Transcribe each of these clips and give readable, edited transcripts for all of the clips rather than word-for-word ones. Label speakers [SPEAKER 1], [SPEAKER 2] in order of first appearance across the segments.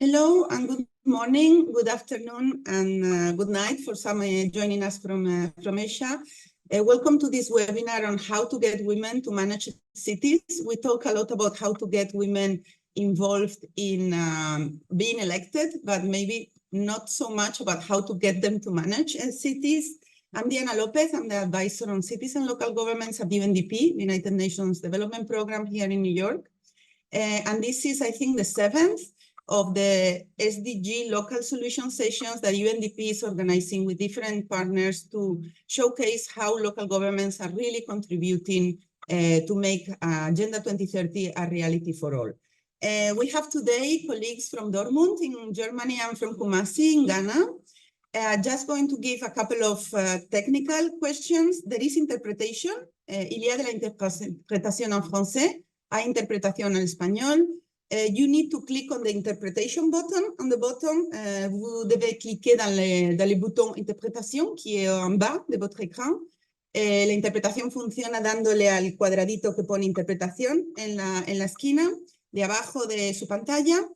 [SPEAKER 1] Hello and good morning, good afternoon, and good night for some joining us from Asia. Welcome to this webinar on how to get women to manage cities. We talk a lot about how to get women involved in being elected, but maybe not so much about how to get them to manage cities. I'm Diana Lopez. I'm the advisor on cities and local governments at UNDP, United Nations Development Program here in New York. And this is, I think, the 7th of the SDG local solution sessions that UNDP is organizing with different partners to showcase how local governments are really contributing to make Agenda 2030 a reality for all. We have today colleagues from Dortmund in Germany and from Kumasi in Ghana. Just going to give a couple of technical questions. There is interpretation. Il y a de la interpretación en français, hay interpretación en español. You need to click on the interpretation button on the bottom. Vous devez cliquer dans le bouton interprétation qui est en bas de votre écran. La interpretación funciona dándole al cuadradito que pone interpretación en la esquina de abajo de su pantalla.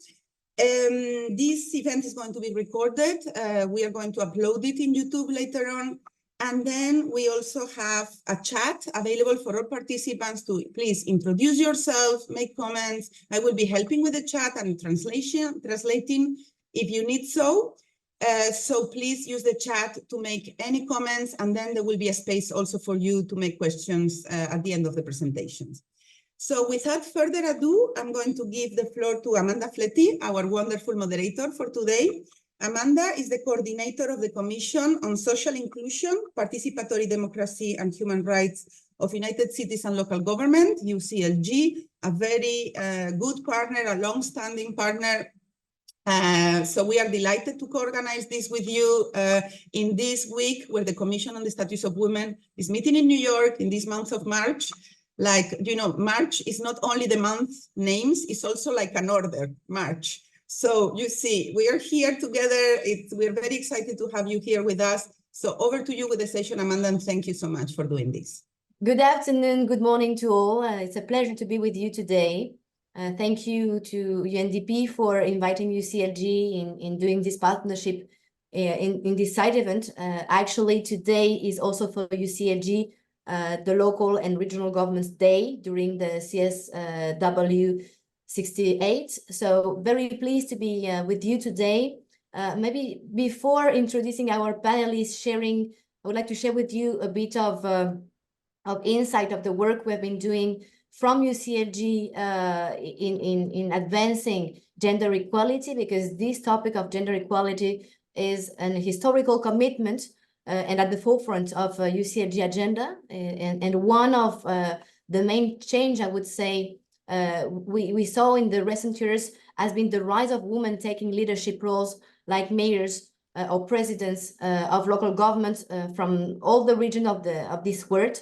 [SPEAKER 1] This event is going to be recorded. We are going to upload it in YouTube later on. And then we also have a chat available for all participants to please introduce yourself, make comments. I will be helping with the chat and translating if you need so. So please use the chat to make any comments, and then there will be a space also for you to make questions at the end of the presentations. So without further ado, I'm going to give the floor to Amanda Fletty, our wonderful moderator for today. Amanda is the coordinator of the Commission on Social Inclusion, Participatory Democracy and Human Rights of United Cities and Local Government, UCLG, a very good partner, a long-standing partner. So we are delighted to co-organize this with you in this week where the Commission on the Status of Women is meeting in New York in this month of March. Like, you know, March is not only the month names, it's also like an order, March. So you see, we are here together. We're very excited to have you here with us. So over to you with the session, Amanda, and thank you so much for doing this.
[SPEAKER 2] Good afternoon, good morning to all. It's a pleasure to be with you today. Thank you to UNDP for inviting UCLG in doing this partnership in this side event. Actually, today is also for UCLG, the Local and Regional Governments Day during the CSW 68. So very pleased to be with you today. Maybe before introducing our panelists sharing, I would like to share with you a bit of insight of the work we've been doing from UCLG in advancing gender equality, because this topic of gender equality is an historical commitment and at the forefront of UCLG agenda. And one of the main change, I would say, we saw in the recent years has been the rise of women taking leadership roles like mayors or presidents of local governments from all the region of this world.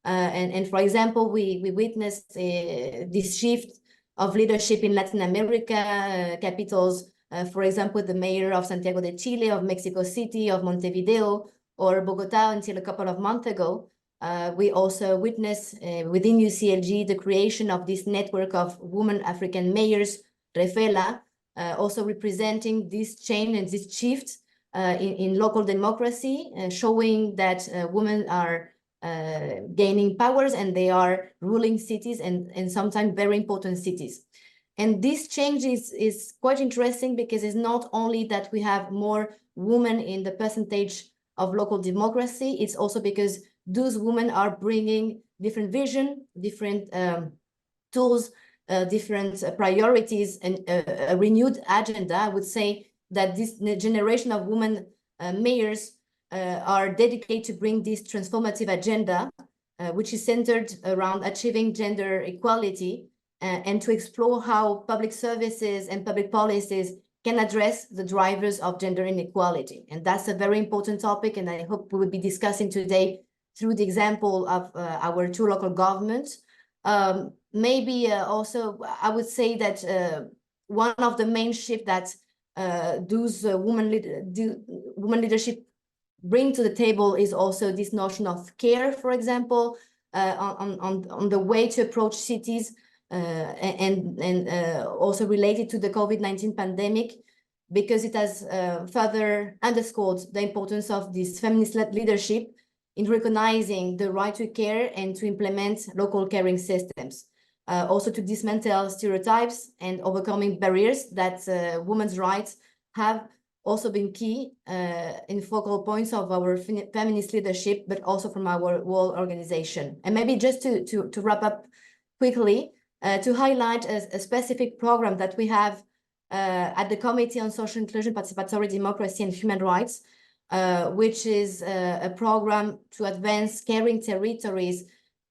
[SPEAKER 2] And for example, we witnessed this shift of leadership in Latin America capitals. For example, the mayor of Santiago de Chile, of Mexico City, of Montevideo, or Bogota until a couple of months ago. We also witnessed within UCLG the creation of this network of women African mayors, REFELA, also representing this change and this shift in local democracy, showing that women are gaining powers and they are ruling cities and sometimes very important cities. And this change is quite interesting because it's not only that we have more women in the percentage of local democracy, it's also because those women are bringing different vision, different tools, different priorities, and a renewed agenda. I would say that this generation of women mayors are dedicated to bring this transformative agenda, which is centered around achieving gender equality and to explore how public services and public policies can address the drivers of gender inequality. And that's a very important topic, and I hope we will be discussing today through the example of our two local governments. Maybe also, I would say that one of the main shifts that those women leadership bring to the table is also this notion of care, for example, on the way to approach cities, also related to the COVID-19 pandemic, because it has further underscored the importance of this feminist-led leadership in recognizing the right to care and to implement local caring systems. Also to dismantle stereotypes and overcoming barriers that women's rights have also been key in focal points of our feminist leadership, but also from our whole organization. And maybe just to wrap up quickly, to highlight a specific program that we have at the Committee on Social Inclusion, Participatory Democracy and Human Rights, which is a program to advance caring territories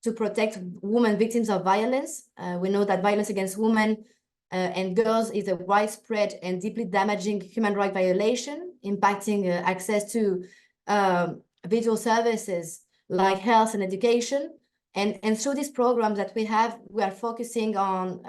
[SPEAKER 2] to protect women victims of violence. We know that violence against women and girls is a widespread and deeply damaging human rights violation, impacting access to vital services like health and education. And through these programs that we are focusing on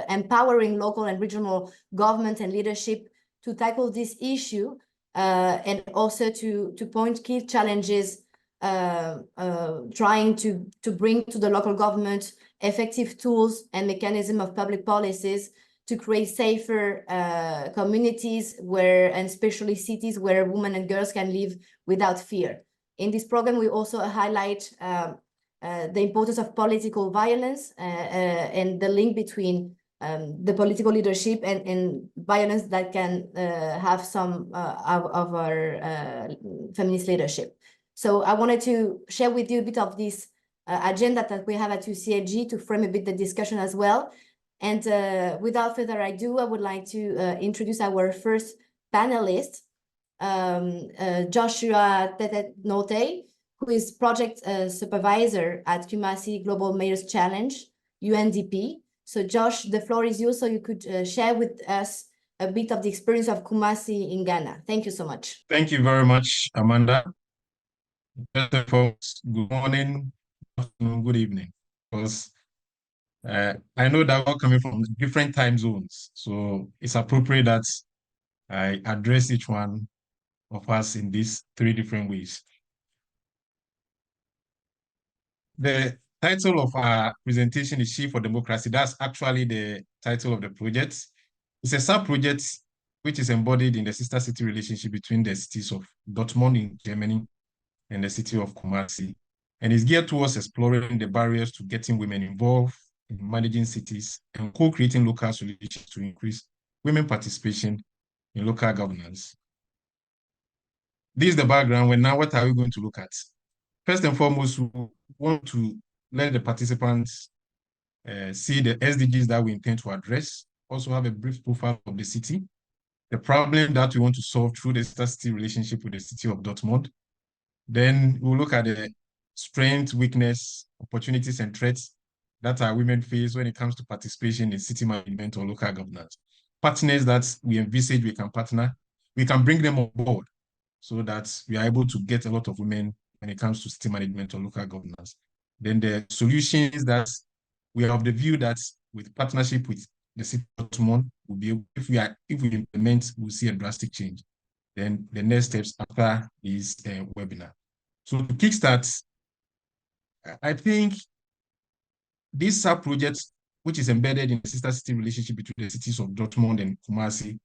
[SPEAKER 2] empowering local and regional government and leadership to tackle this issue, and also to point key challenges, trying to bring to the local government effective tools and mechanism of public policies to create safer communities and especially cities where women and girls can live without fear. In this program, we also highlight the importance of political violence and the link between the political leadership and violence that can have some of our feminist leadership. So I wanted to share with you a bit of this agenda that we have at UCLG to frame a bit the discussion as well. And without further ado, I would like to introduce our first panelist, Joshua Tetenote, who is project supervisor at Kumasi Global Mayors Challenge, UNDP. So Josh, the floor is yours, so you could share with us a bit of the experience of Kumasi in Ghana. Thank you so much.
[SPEAKER 3] Thank you very much, Amanda. Folks, good morning, good afternoon, good evening. Because I know that we're coming from different time zones, so it's appropriate that I address each one of us in these three different ways. The title of our presentation is Shift for Democracy. That's actually the title of the project. It's a sub-project which is embodied in the sister city relationship between the cities of Dortmund in Germany and the city of Kumasi, and is geared towards exploring the barriers to getting women involved in managing cities and co-creating local solutions to increase women participation in local governance. This is the background. Now, what are we going to look at? First and foremost, we want to let the participants see the SDGs that we intend to address, also have a brief profile of the city, the problem that we want to solve through the sister city relationship with the city of Dortmund. Then we'll look at the strengths, weakness, opportunities, and threats that our women face when it comes to participation in city management or local governance. Partners that we envisage we can partner, we can bring them on board so that we are able to get a lot of women when it comes to city management or local governance. Then the solutions that we are of the view that with partnership with the city of Dortmund, we'll be able, if we implement, we'll see a drastic change. Then the next steps after this webinar. So to kickstart, I think this sub-project, which is embedded in the sister city relationship between the cities of Dortmund and Kumasi,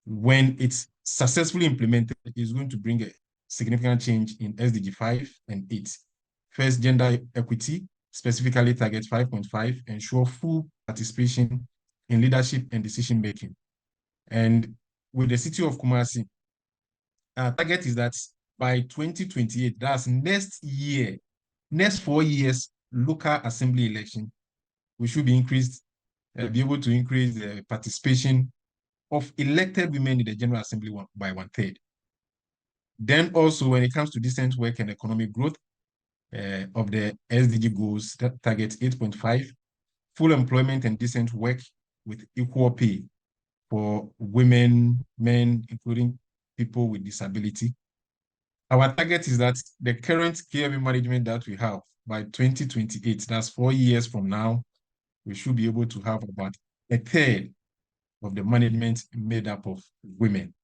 [SPEAKER 3] when it's successfully implemented, is going to bring a significant change in SDG 5 and 8. First, gender equity, specifically target 5.5, ensure full participation in leadership and decision-making. And with the city of Kumasi, our target is that by 2028, that's next year, next 4 years, local assembly election, we should be able to increase the participation of elected women in the General Assembly by 1/3. Then also, when it comes to decent work and economic growth of the SDG goals, that target 8.5, full employment and decent work with equal pay for women, men, including people with disability. Our target is that the current KMA management that we have by 2028, that's 4 years from now, we should be able to have about 1/3 of the management made up of women.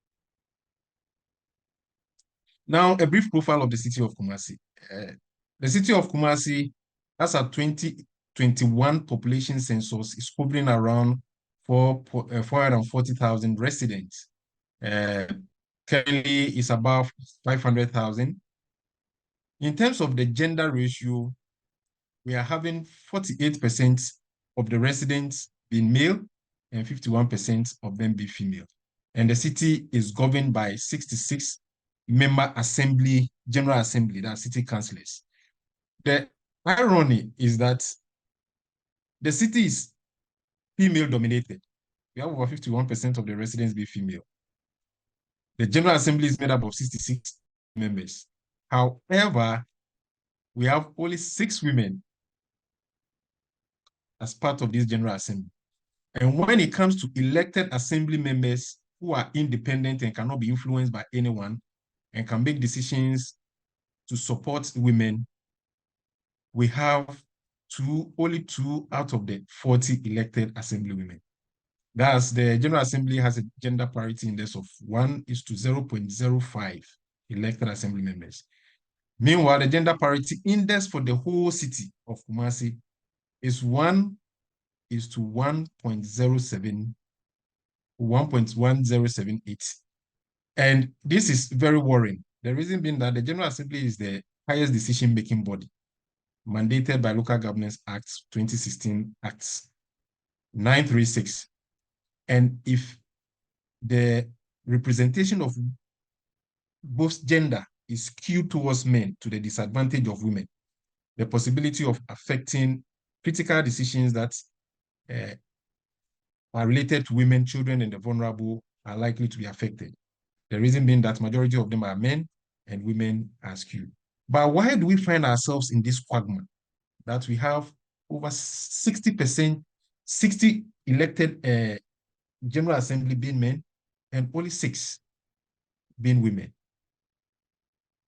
[SPEAKER 3] Now, a brief profile of the city of Kumasi. The city of Kumasi, as of 2020, 2021 population census is hovering around 440,000 residents. Currently, it's above 500,000. In terms of the gender ratio, we are having 48% of the residents being male and 51% of them be female. And the city is governed by 66 member assembly, general assembly, that's city councillors. The irony is that the city is female dominated. We have over 51% of the residents be female. The general assembly is made up of 66 members. However, we have only 6 women as part of this general assembly. And when it comes to elected assembly members who are independent and cannot be influenced by anyone and can make decisions to support women, we have only 2 out of the 40 elected assembly women. Thus, the General Assembly has a gender parity index of 1:0.05 elected assembly members. Meanwhile, the gender parity index for the whole city of Kumasi is 1:1078. And this is very worrying. The reason being that the General Assembly is the highest decision-making body, mandated by Local Governance Act 2016, Acts 936. And if the representation of both gender is skewed towards men to the disadvantage of women, the possibility of affecting critical decisions that are related to women, children, and the vulnerable are likely to be affected. The reason being that majority of them are men and women are skewed. But why do we find ourselves in this quagmire that we have over 60% elected General Assembly being men and only 6 being women?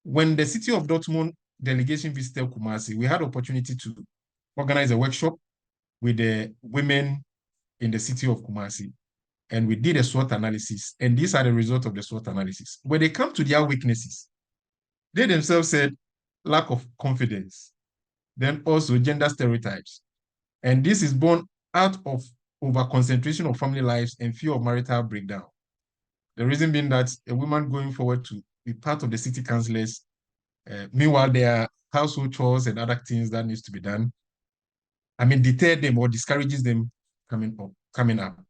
[SPEAKER 3] When the city of Dortmund delegation visited Kumasi, we had opportunity to organize a workshop with the women in the city of Kumasi, and we did a SWOT analysis, and these are the results of the SWOT analysis. When they come to their weaknesses, they themselves said lack of confidence, then also gender stereotypes. And this is born out of over-concentration of family lives and fear of marital breakdown. The reason being that a woman going forward to be part of the city councillors, meanwhile, there are household chores and other things that needs to be done, deter them or discourages them coming up.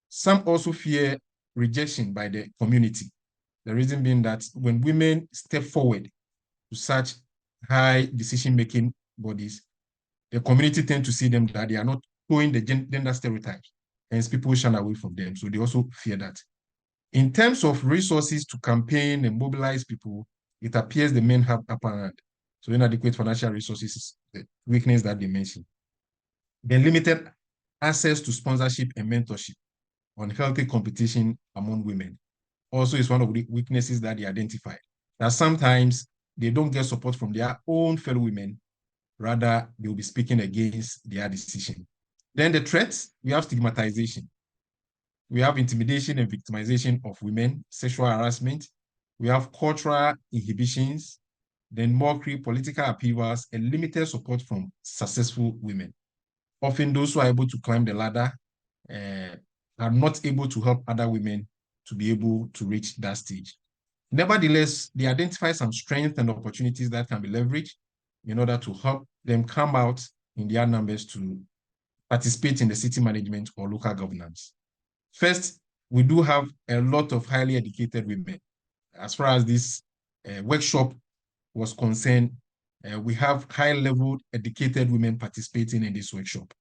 [SPEAKER 3] Some also fear rejection by the community. The reason being that when women step forward to such high decision-making bodies, the community tend to see them that they are not showing the gender stereotypes, hence people shun away from them. So they also fear that. In terms of resources to campaign and mobilize people, it appears the men have upper hand. So inadequate financial resources is the weakness that they mentioned. The limited access to sponsorship and mentorship, unhealthy competition among women also is one of the weaknesses that they identified. That sometimes they don't get support from their own fellow women, rather they will be speaking against their decision. Then the threats, we have stigmatization. We have intimidation and victimization of women, sexual harassment. We have cultural inhibitions, then mockery, political upheavals, and limited support from successful women. Often those who are able to climb the ladder are not able to help other women to be able to reach that stage. Nevertheless, they identify some strengths and opportunities that can be leveraged in order to help them come out in their numbers to participate in the city management or local governance. First, we do have a lot of highly educated women. As far as this workshop was concerned, we have high-level educated women participating in this workshop.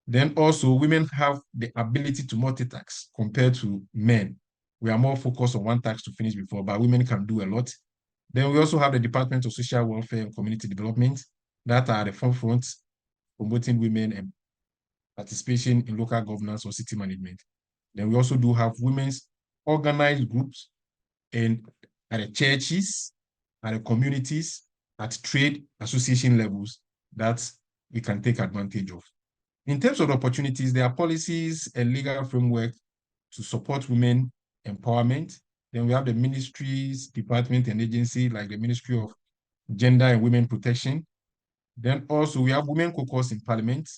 [SPEAKER 3] Then also, women have the ability to multitask compared to men. We are more focused on one task to finish before, but women can do a lot. Then we also have the Department of Social Welfare and Community Development that are at the forefront promoting women and participation in local governance or city management. Then we also do have women's organized groups at the churches, at the communities, at trade association levels that we can take advantage of. In terms of opportunities, there are policies and legal framework to support women empowerment. Then we have the ministries, department, and agency like the Ministry of Gender and Women Protection, Then also we have women caucus in parliament.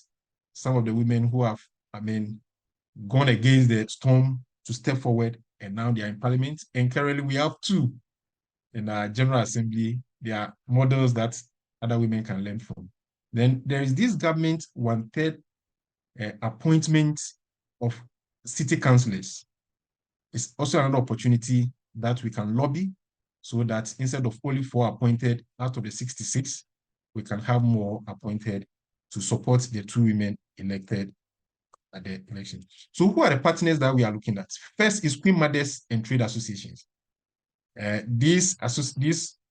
[SPEAKER 3] Some of the women who have, gone against the storm to step forward, and now they are in parliament. And currently we have two in our General Assembly. They are models that other women can learn from. Then there is this government one-third appointment of city councillors. It's also another opportunity that we can lobby so that instead of only 4 appointed out of the 66, we can have more appointed to support the 2 women elected at the election. So who are the partners that we are looking at? First is Queen Mothers and Trade Associations. These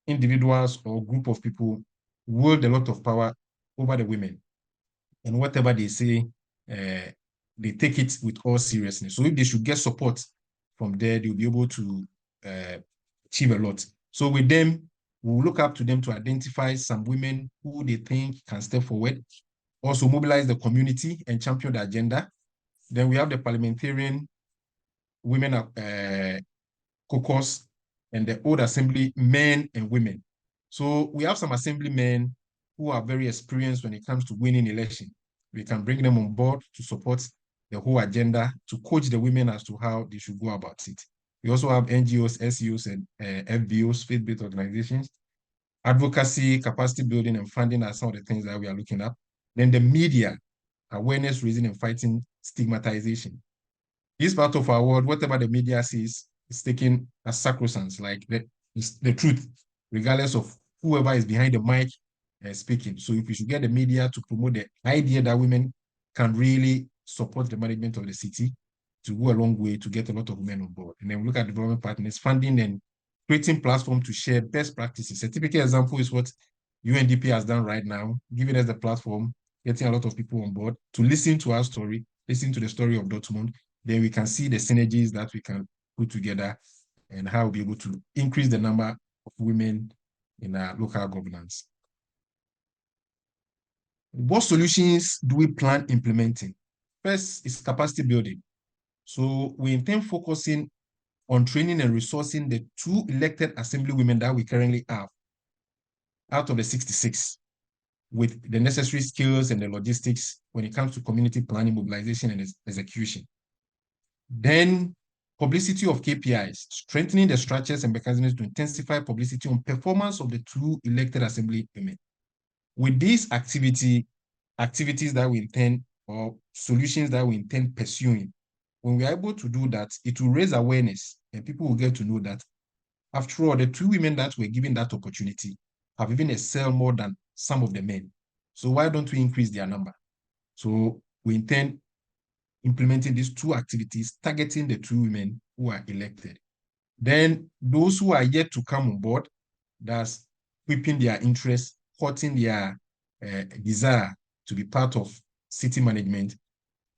[SPEAKER 3] individuals or group of people wield a lot of power over the women. And whatever they say, they take it with all seriousness. So if they should get support from there, they'll be able to achieve a lot. So with them, we'll look up to them to identify some women who they think can step forward, also mobilize the community and champion the agenda. Then we have the parliamentarian women caucus and the old assembly men and women. So we have some assemblymen who are very experienced when it comes to winning election. We can bring them on board to support the whole agenda, to coach the women as to how they should go about it. We also have NGOs, SEOs, and FBOs, faith-based organizations. Advocacy, capacity building, and funding are some of the things that we are looking at. Then the media, awareness raising and fighting stigmatization. This part of our world, whatever the media says, is taken as sacrosanct, like the truth, regardless of whoever is behind the mic speaking. So if we should get the media to promote the idea that women can really support the management of the city, to go a long way to get a lot of women on board. And then we look at development partners, funding and creating platforms to share best practices. A typical example is what UNDP has done right now, giving us the platform, getting a lot of people on board to listen to our story, listen to the story of Dortmund. Then we can see the synergies that we can put together and how we'll be able to increase the number of women in our local governance. What solutions do we plan implementing? First is capacity building. So we intend focusing on training and resourcing the 2 elected assembly women that we currently have out of the 66 with the necessary skills and the logistics when it comes to community planning, mobilization, and execution. Then publicity of KPIs, strengthening the structures and mechanisms to intensify publicity on performance of the 2 elected assembly women. With these activities that we intend, or solutions that we intend pursuing, when we are able to do that, it will raise awareness and people will get to know that, after all, the 2 women that were given that opportunity have even excelled more than some of the men. So why don't we increase their number? So we intend implementing these 2 activities, targeting the 2 women who are elected. Then those who are yet to come on board, that's whipping their interest, courting their desire to be part of city management.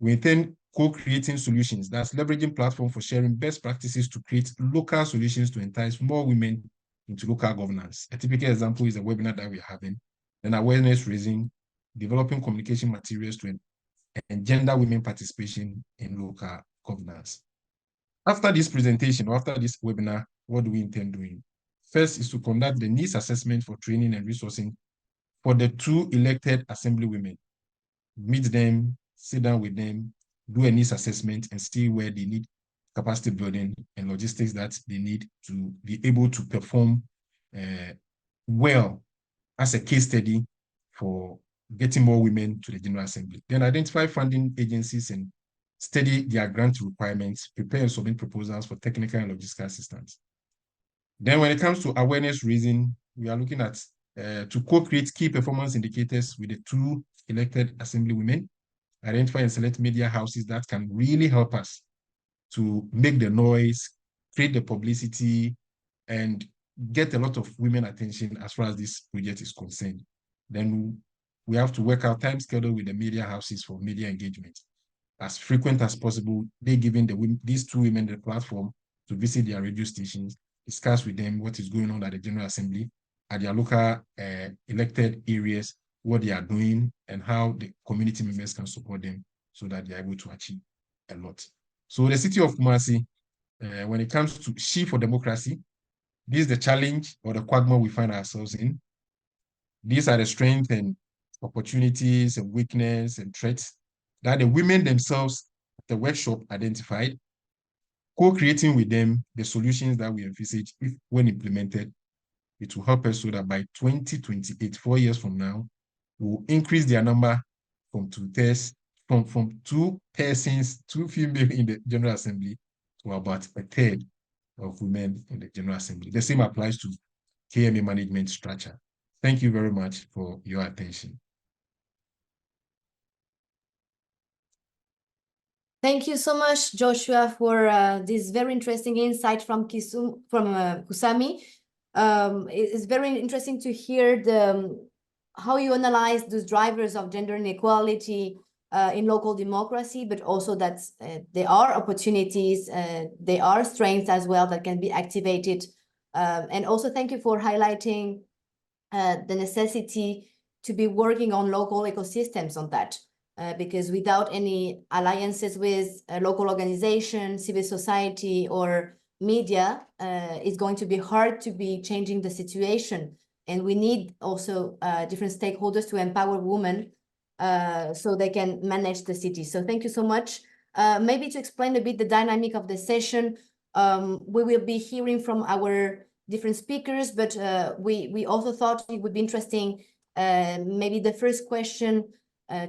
[SPEAKER 3] We intend co-creating solutions, that's leveraging platform for sharing best practices to create local solutions to entice more women into local governance. A typical example is a webinar that we're having, then awareness raising, developing communication materials to engender women participation in local governance. After this presentation, or after this webinar, what do we intend doing? First is to conduct the needs assessment for training and resourcing for the 2 elected assembly women. Meet them, sit down with them, do a needs assessment and see where they need capacity building and logistics that they need to be able to perform well as a case study for getting more women to the General Assembly. Then identify funding agencies and study their grant requirements, prepare and submit proposals for technical and logistical assistance. Then when it comes to awareness raising, we are looking at to co-create key performance indicators with the 2 elected assembly women, identify and select media houses that can really help us to make the noise, create the publicity, and get a lot of women attention as far as this project is concerned. Then we have to work out time schedule with the media houses for media engagement. As frequent as possible, they giving these 2 women the platform to visit their radio stations, discuss with them what is going on at the General Assembly, at their local elected areas, what they are doing, and how the community members can support them so that they are able to achieve a lot. So the city of Kumasi, when it comes to She for Democracy, this is the challenge or the quagmire we find ourselves in. These are the strengths and opportunities and weakness and threats that the women themselves at the workshop identified, co-creating with them the solutions that we envisage, if when implemented, it will help us so that by 2028, 4 years from now, we'll increase their number from from 2 persons, 2 female in the General Assembly to about a third of women in the General Assembly. The same applies to KMA management structure. Thank you very much for your attention.
[SPEAKER 2] Thank you so much, Joshua, for this very interesting insight from Kusami. It's very interesting to hear how you analyze those drivers of gender inequality in local democracy, but also that there are opportunities, there are strengths as well that can be activated. And also thank you for highlighting the necessity to be working on local ecosystems on that. Because without any alliances with local organizations, civil society, or media, it's going to be hard to be changing the situation. And we need also different stakeholders to empower women so they can manage the city. So thank you so much. Maybe to explain a bit the dynamic of the session, we will be hearing from our different speakers, but we also thought it would be interesting, maybe the first question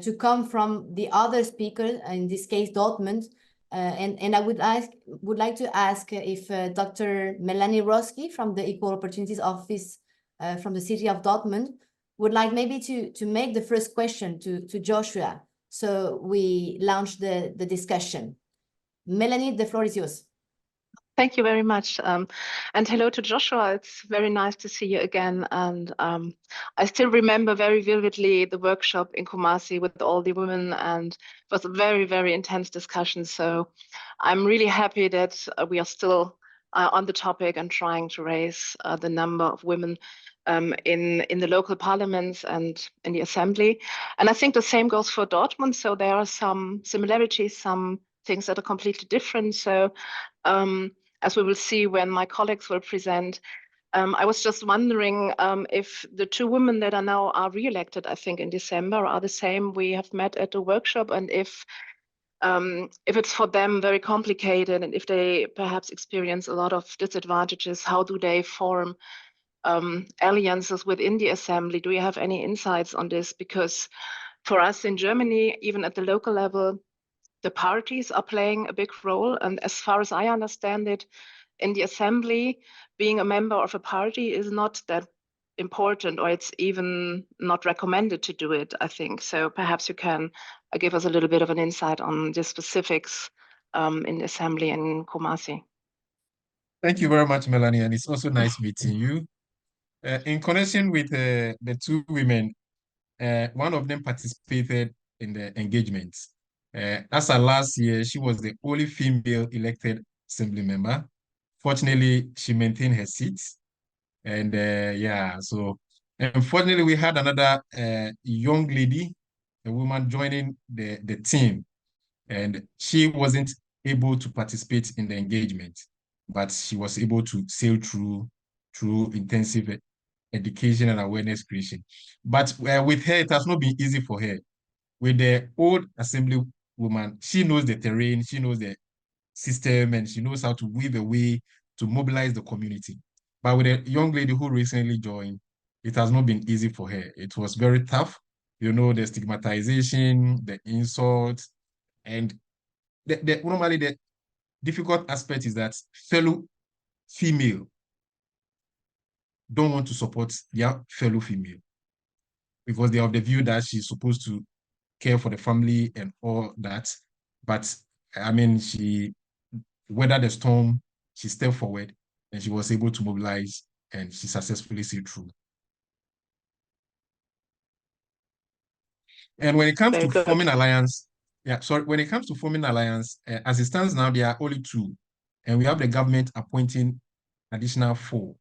[SPEAKER 2] to come from the other speaker, in this case, Dortmund. And I would like to ask if Dr. Melanie Roski from the Equal Opportunities Office from the city of Dortmund would like maybe to make the first question to Joshua. So we launch the discussion. Melanie, the floor is yours.
[SPEAKER 4] Thank you very much. And hello to Joshua. It's very nice to see you again. And I still remember very vividly the workshop in Kumasi with all the women, and it was a very, very intense discussion. So I'm really happy that we are still on the topic and trying to raise the number of women in the local parliaments and in the assembly. And I think the same goes for Dortmund. So there are some similarities, some things that are completely different. So as we will see when my colleagues will present, I was just wondering if the 2 women that are now re-elected, I think in December, are the same we have met at the workshop, and if it's for them very complicated, and if they perhaps experience a lot of disadvantages, how do they form alliances within the assembly? Do you have any insights on this? Because for us in Germany, even at the local level, the parties are playing a big role. And as far as I understand it, in the assembly, being a member of a party is not that important, or it's even not recommended to do it, I think. So perhaps you can give us a little bit of an insight on the specifics in the assembly in Kumasi.
[SPEAKER 3] Thank you very much, Melanie. And it's also nice meeting you. In connection with the 2 women, one of them participated in the engagement. As of last year, she was the only female elected assembly member. Fortunately, she maintained her seat. And yeah, so unfortunately, we had another young lady, a woman joining the team, and she wasn't able to participate in the engagement, but she was able to sail through intensive education and awareness creation. But with her, it has not been easy for her. With the old assembly woman, she knows the terrain, she knows the system, and she knows how to weave a way to mobilize the community. But with a young lady who recently joined, it has not been easy for her. It was very tough. You know, the stigmatization, the insults, and normally the difficult aspect is that fellow female don't want to support their fellow female because they have the view that she's supposed to care for the family and all that. But I mean, she weathered the storm, she stepped forward, and she was able to mobilize, and she successfully sailed through. And when it comes to forming alliance, when it comes to forming alliance, as it stands now, there are only 2, and we have the government appointing additional 4.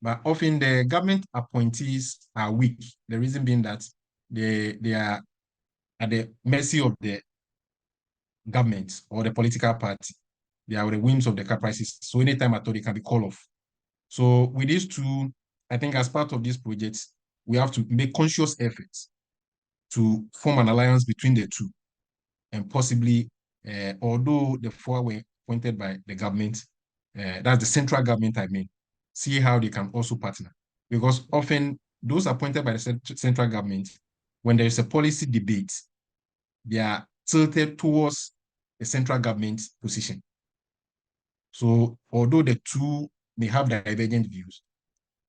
[SPEAKER 3] But often the government appointees are weak. The reason being that they are at the mercy of the government or the political party. They are the whims of the caprices. So anytime at all, they can be called off. So with these 2, I think as part of this project, we have to make conscious efforts to form an alliance between the two, and possibly, although the four were appointed by the government, that's the central government, I mean, see how they can also partner. Because often those appointed by the central government, when there is a policy debate, they are tilted towards the central government position. So although the two may have divergent views,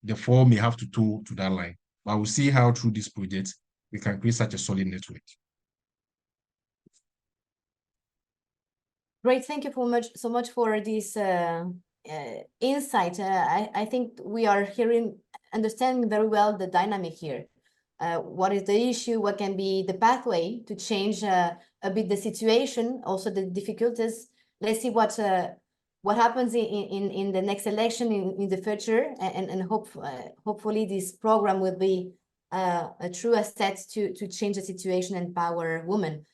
[SPEAKER 3] the four may have to toe to that line. But we'll see how through this project, we can create such a solid network.
[SPEAKER 2] Great, thank you so much for this insight. I think we are understanding very well the dynamic here. What is the issue? What can be the pathway to change a bit the situation? Also the difficulties. Let's see what happens in the next election in the future, and hopefully this program will be a true asset to change the situation and empower women.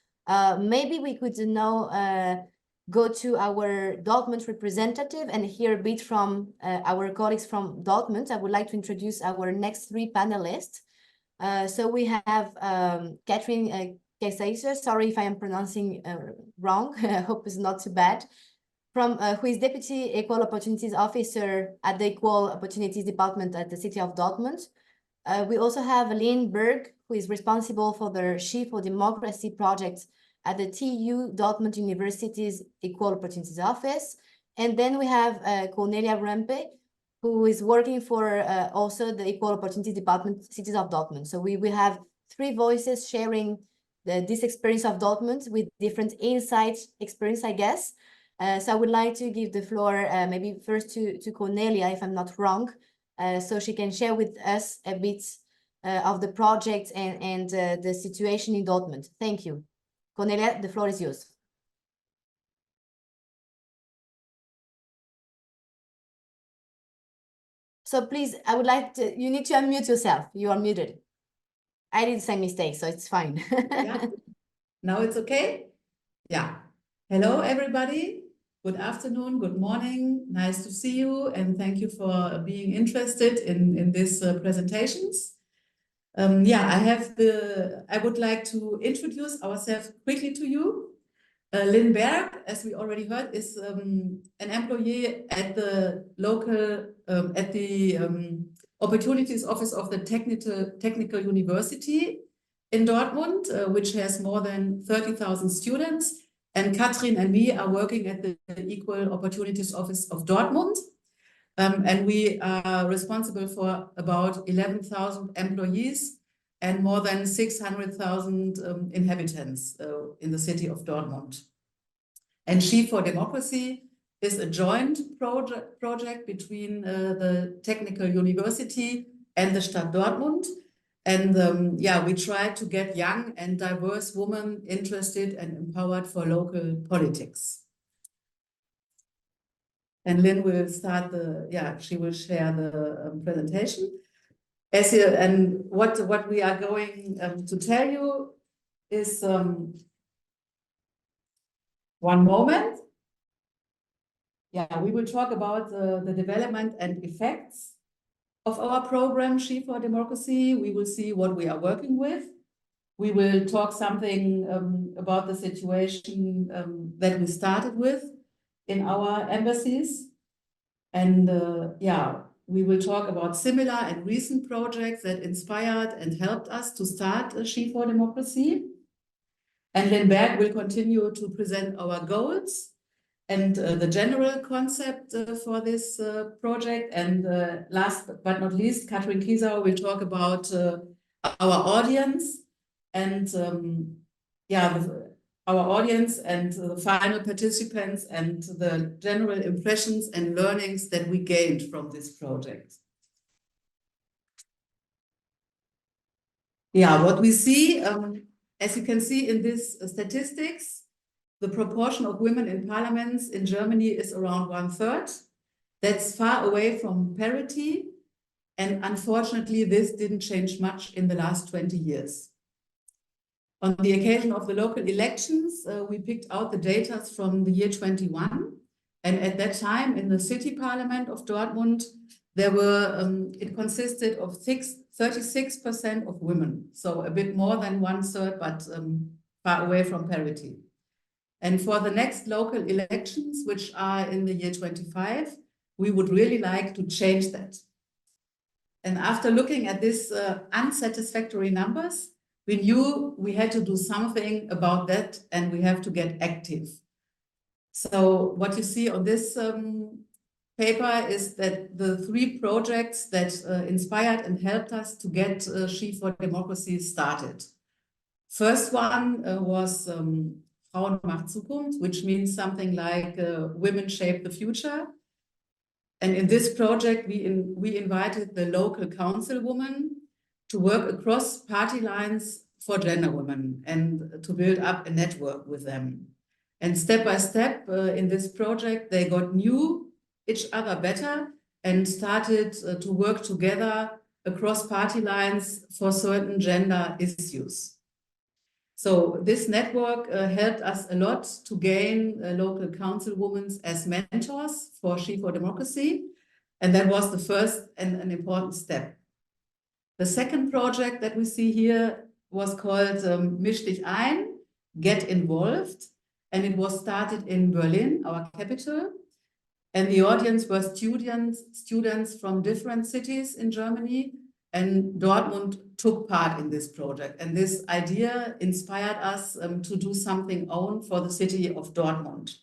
[SPEAKER 2] Maybe we could now go to our Dortmund representative and hear a bit from our colleagues from Dortmund. I would like to introduce our next three panelists. So we have Catherine Kaiser, sorry if I am pronouncing wrong, I hope it's not too bad, who is Deputy Equal Opportunities Officer at the Equal Opportunities Department at the City of Dortmund. We also have Lynn Berg, who is responsible for the She for Democracy project at the TU Dortmund University's Equal Opportunities Office. And then we have Cornelia Rempe, who is working for also the Equal Opportunities Department, Cities of Dortmund. So we have three voices sharing this experience of Dortmund with different insights, experience, I guess. So I would like to give the floor maybe first to Cornelia, if I'm not wrong, so she can share with us a bit of the project and the situation in Dortmund. Thank you. Cornelia, the floor is yours. So please, I would like to, you need to unmute yourself. You are muted. I did the same mistake, so it's fine.
[SPEAKER 5] Yeah. Now it's okay? Yeah. Hello, everybody. Good afternoon, good morning. Nice to see you, and thank you for being interested in these presentations. I would like to introduce ourselves quickly to you. Lynn Berg, as we already heard, is an employee at the local, Opportunities Office of the Technical University in Dortmund, which has more than 30,000 students. And Katrin and me are working at the Equal Opportunities Office of Dortmund. And we are responsible for about 11,000 employees and more than 600,000 inhabitants in the city of Dortmund. And She for Democracy is a joint project between the Technical University and the Stadt Dortmund. And we try to get young and diverse women interested and empowered for local politics. And Lynn will start she will share the presentation. And what we are going to tell you is, one moment. Yeah, we will talk about the development and effects of our program, She for Democracy. We will see what we are working with. We will talk something about the situation that we started with in our embassies. And we will talk about similar and recent projects that inspired and helped us to start She for Democracy. And Lynn Berg will continue to present our goals and the general concept for this project. And last but not least, Katrin Kieser will talk about our audience and our audience and the final participants and the general impressions and learnings that we gained from this project. Yeah, what we see, as you can see in these statistics, the proportion of women in parliaments in Germany is around 1/3. That's far away from parity. And unfortunately, this didn't change much in the last 20 years. On the occasion of the local elections, we picked out the data from the year 21. And at that time, in the city parliament of Dortmund, there were, it consisted of 36% of women. So a bit more than 1/3, but far away from parity. And for the next local elections, which are in the year 25, we would really like to change that. And after looking at these unsatisfactory numbers, we knew we had to do something about that and we have to get active. So what you see on this paper is that the 3 projects that inspired and helped us to get She for Democracy started. First one was Frauen macht Zukunft, which means something like women shape the future. And in this project, we invited the local councilwoman to work across party lines for gender women and to build up a network with them. And step by step in this project, they got knew each other better and started to work together across party lines for certain gender issues. So this network helped us a lot to gain local councilwomen as mentors for She for Democracy. And that was the first and an important step. The second project that we see here was called Misch dich ein, Get Involved. And it was started in Berlin, our capital. And the audience were students from different cities in Germany. And Dortmund took part in this project. And this idea inspired us to do something own for the city of Dortmund.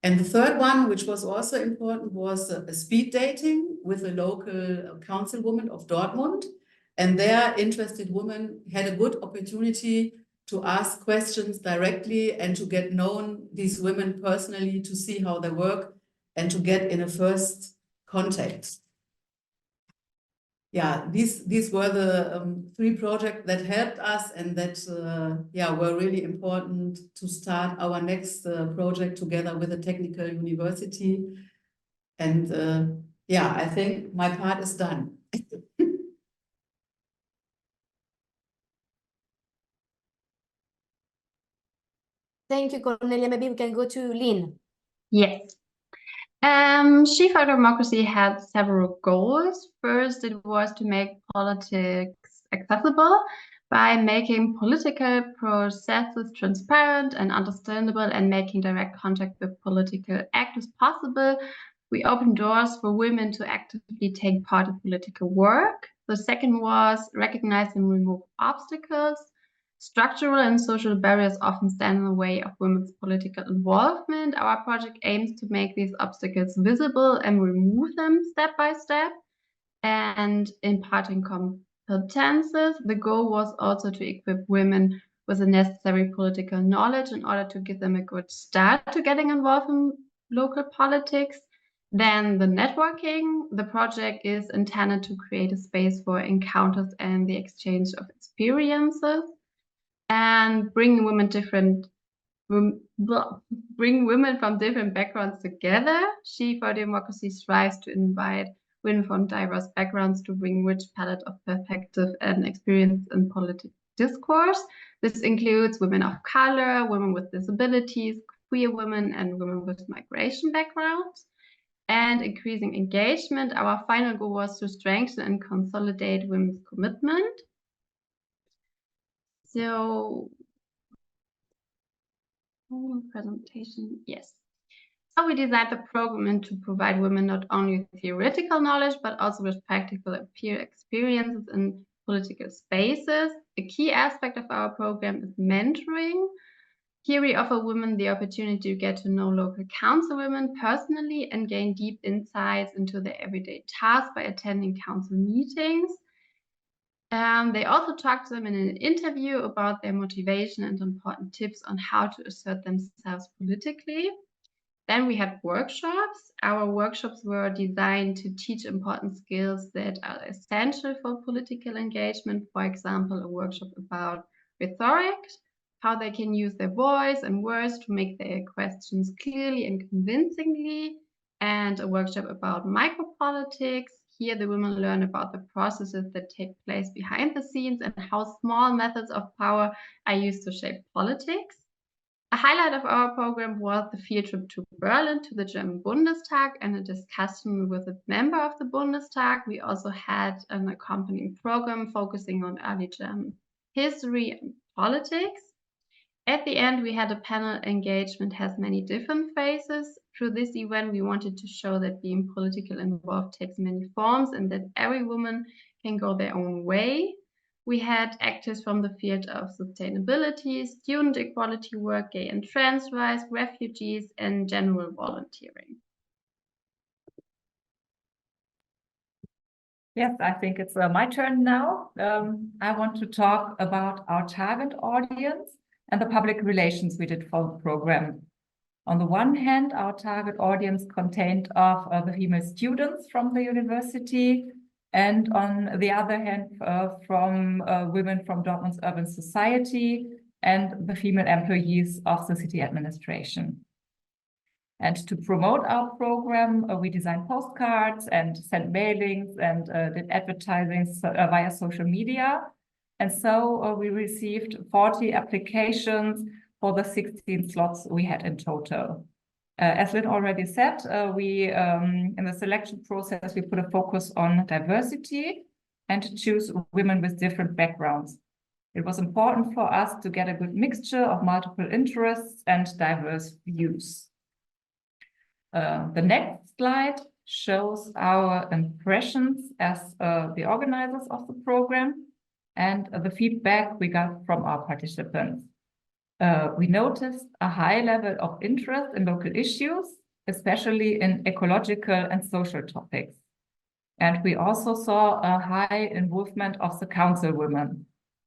[SPEAKER 5] And the third one, which was also important, was a speed dating with a local councilwoman of Dortmund. And there, interested women had a good opportunity to ask questions directly and to get known these women personally, to see how they work and to get in a first contact. Yeah, these were the 3 projects that helped us and that were really important to start our next project together with a technical university. And I think my part is done.
[SPEAKER 2] Thank you, Cornelia. Maybe we can go to Lynn.
[SPEAKER 6] Yes. She for Democracy had several goals. First, it was to make politics accessible by making political processes transparent and understandable and making direct contact with political actors possible. We opened doors for women to actively take part in political work. The second was recognize and remove obstacles. Structural and social barriers often stand in the way of women's political involvement. Our project aims to make these obstacles visible and remove them step by step. And imparting competences, the goal was also to equip women with the necessary political knowledge in order to give them a good start to getting involved in local politics. Then the networking, the project is intended to create a space for encounters and the exchange of experiences. And bring women from different backgrounds together. She for Democracy strives to invite women from diverse backgrounds to bring rich palette of perspective and experience in political discourse. This includes women of color, women with disabilities, queer women, and women with migration backgrounds. And increasing engagement, our final goal was to strengthen and consolidate women's commitment. So, presentation, yes. So we designed the program to provide women not only theoretical knowledge, but also with practical and peer experiences in political spaces. A key aspect of our program is mentoring. Here we offer women the opportunity to get to know local councilwomen personally and gain deep insights into their everyday tasks by attending council meetings. They also talked to them in an interview about their motivation and important tips on how to assert themselves politically. Then we had workshops. Our workshops were designed to teach important skills that are essential for political engagement. For example, a workshop about rhetoric, how they can use their voice and words to make their questions clearly and convincingly, and a workshop about micropolitics. Here, the women learn about the processes that take place behind the scenes and how small methods of power are used to shape politics. A highlight of our program was the field trip to Berlin to the German Bundestag and a discussion with a member of the Bundestag. We also had an accompanying program focusing on early German history and politics. At the end, we had a panel engagement has many different phases. Through this event, we wanted to show that being politically involved takes many forms and that every woman can go their own way. We had actors from the field of sustainability, student equality work, gay and trans rights, refugees, and general volunteering.
[SPEAKER 7] Yes, I think it's my turn now. I want to talk about our target audience and the public relations we did for the program. On the one hand, our target audience contained of the female students from the university, and on the other hand, from women from Dortmund's urban society and the female employees of the city administration. And to promote our program, we designed postcards and sent mailings and did advertising via social media. And so we received 40 applications for the 16 slots we had in total. As Lynn already said, in the selection process, we put a focus on diversity and to choose women with different backgrounds. It was important for us to get a good mixture of multiple interests and diverse views. The next slide shows our impressions as the organizers of the program and the feedback we got from our participants. We noticed a high level of interest in local issues, especially in ecological and social topics. And we also saw a high involvement of the councilwomen.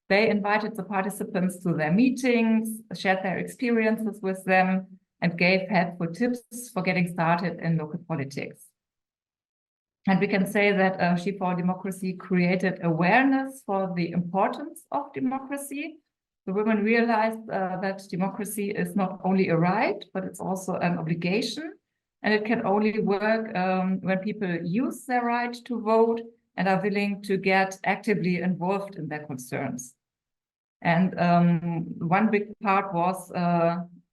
[SPEAKER 7] They invited the participants to their meetings, shared their experiences with them, and gave helpful tips for getting started in local politics. And we can say that She for Democracy created awareness for the importance of democracy. The women realized that democracy is not only a right, but it's also an obligation. And it can only work when people use their right to vote and are willing to get actively involved in their concerns. And one big part was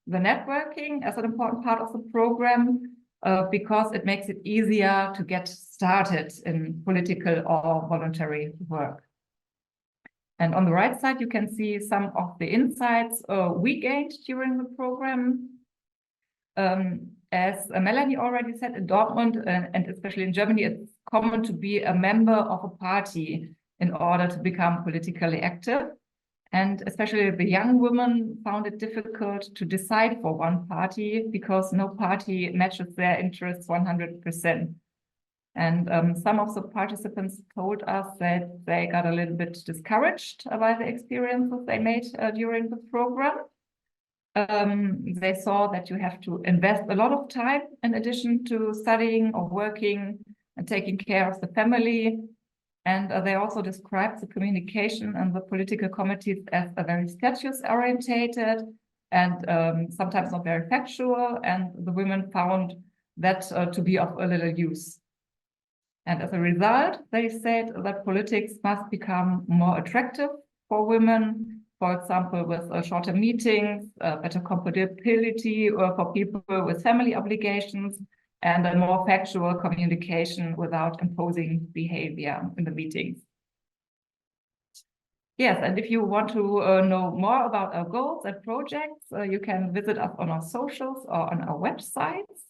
[SPEAKER 7] the networking as an important part of the program, because it makes it easier to get started in political or voluntary work. And on the right side, you can see some of the insights we gained during the program. As Melanie already said, in Dortmund and especially in Germany, it's common to be a member of a party in order to become politically active. And especially the young women found it difficult to decide for one party because no party matches their interests 100%. And some of the participants told us that they got a little bit discouraged by the experiences they made during the program. They saw that you have to invest a lot of time in addition to studying or working and taking care of the family. And they also described the communication and the political committees as a very status-orientated and sometimes not very factual. And the women found that to be of a little use. And as a result, they said that politics must become more attractive for women, for example, with shorter meetings, better compatibility for people with family obligations, and a more factual communication without imposing behavior in the meetings. Yes, and if you want to know more about our goals and projects, you can visit us on our socials or on our websites.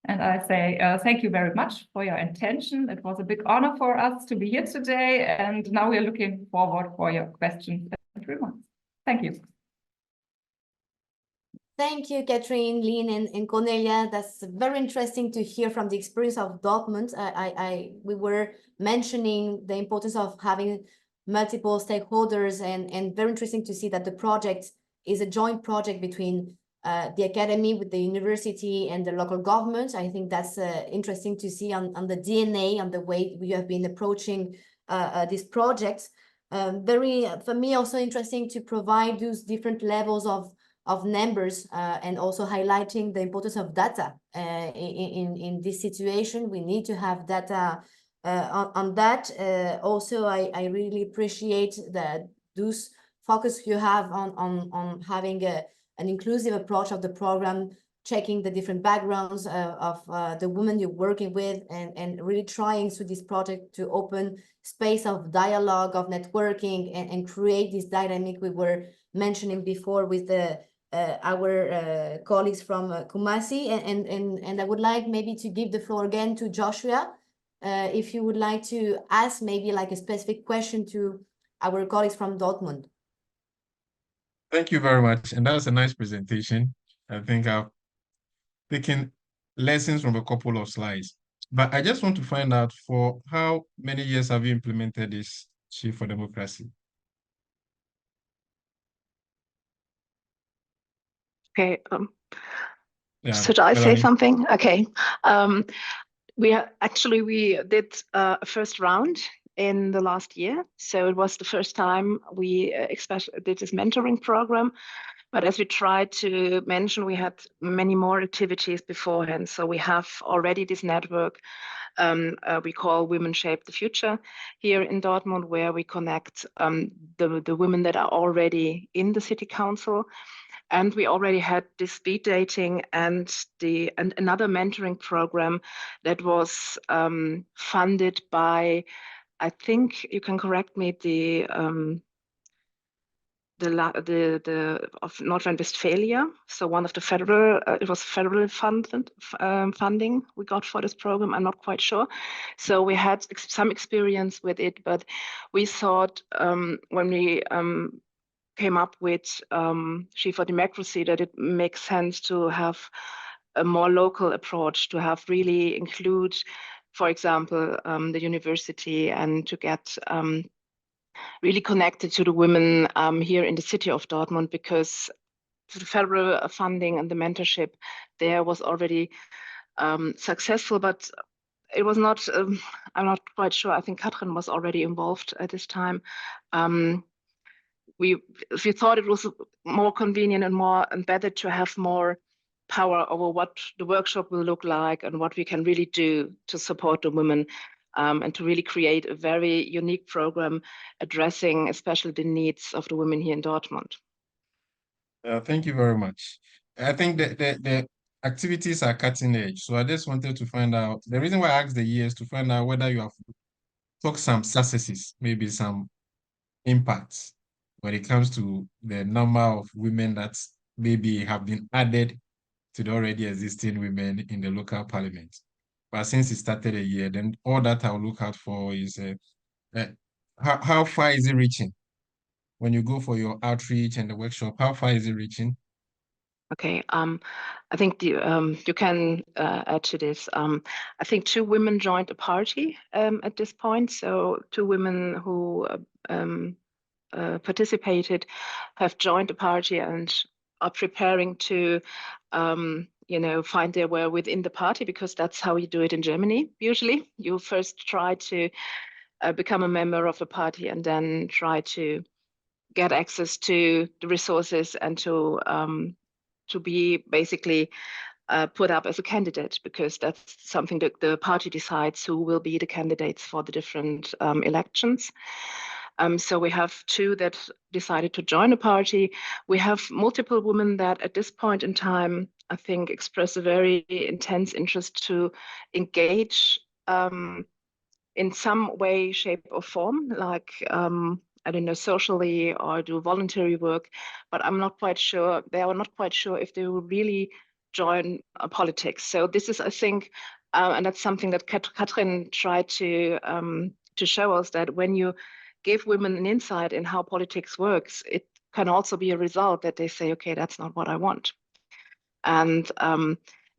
[SPEAKER 7] And I say thank you very much for your attention. It was a big honor for us to be here today, and now we are looking forward for your questions and remarks. Thank you.
[SPEAKER 2] Thank you, Catherine, Lynn, and Cornelia. That's very interesting to hear from the experience of Dortmund. We were mentioning the importance of having multiple stakeholders, and very interesting to see that the project is a joint project between the academy with the university and the local government. I think that's interesting to see on the DNA, on the way we have been approaching this project. For me, also interesting to provide those different levels of numbers and also highlighting the importance of data in this situation. We need to have data on that. Also, I really appreciate those focus you have on having an inclusive approach of the program, checking the different backgrounds of the women you're working with, and really trying through this project to open space of dialogue, of networking, and create this dynamic we were mentioning before with our colleagues from Kumasi. And I would like maybe to give the floor again to Joshua, if you would like to ask maybe like a specific question to our colleagues from Dortmund.
[SPEAKER 3] Thank you very much. And that was a nice presentation. I think I've taken lessons from a couple of slides. But I just want to find out, for how many years have you implemented this Shift for Democracy?
[SPEAKER 4] Okay.
[SPEAKER 3] Yeah,
[SPEAKER 4] Should I say
[SPEAKER 3] Melanie?
[SPEAKER 4] something? Okay. We did a first round in the last year. So it was the first time we especially did this mentoring program. But as we tried to mention, we had many more activities beforehand. So we have already this network we call Women Shape the Future here in Dortmund, where we connect the women that are already in the city council. And we already had this speed dating and another mentoring program that was funded by, I think you can correct me, the of North Rhine-Westphalia. So one of the federal, it was federal funding we got for this program. I'm not quite sure. So we had some experience with it, but we thought when we came up with Shift for Democracy that it makes sense to have a more local approach, to have really include, for example, the university, and to get really connected to the women here in the city of Dortmund, because the federal funding and the mentorship there was already successful, but it was not, I'm not quite sure. I think Katrin was already involved at this time. We thought it was more convenient and better to have more power over what the workshop will look like and what we can really do to support the women, and to really create a very unique program addressing especially the needs of the women here in Dortmund.
[SPEAKER 3] Thank you very much. I think the activities are cutting edge. So I just wanted to find out, the reason why I asked the years, to find out whether you have took some successes, maybe some impacts when it comes to the number of women that maybe have been added to the already existing women in the local parliament. But since it started a year, then all that I'll look out for is how far is it reaching? When you go for your outreach and the workshop, how far is it reaching?
[SPEAKER 4] Okay, I think you can add to this. I think 2 women joined a party at this point. So 2 women who participated have joined the party and are preparing to, find their way within the party, because that's how you do it in Germany. Usually, you first try to become a member of a party and then try to get access to the resources and to be basically put up as a candidate, because that's something that the party decides who will be the candidates for the different elections. So we have 2 that decided to join a party. We have multiple women that at this point in time, I think, express a very intense interest to engage in some way, shape, or form, like I don't know, socially or do voluntary work, but I'm not quite sure. They are not quite sure if they will really join politics. So this is, I think, and that's something that Katrin tried to show us, that when you give women an insight in how politics works, it can also be a result that they say, okay, that's not what I want. And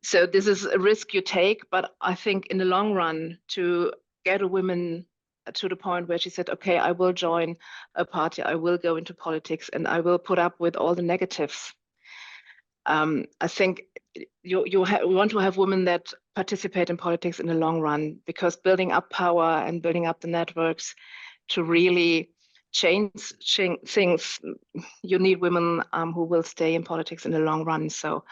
[SPEAKER 4] so this is a risk you take, but I think in the long run, to get a woman to the point where she said, okay, I will join a party, I will go into politics, and I will put up with all the negatives. I think we want to have women that participate in politics in the long run, because building up power and building up the networks to really change things, you need women who will stay in politics in the long run. So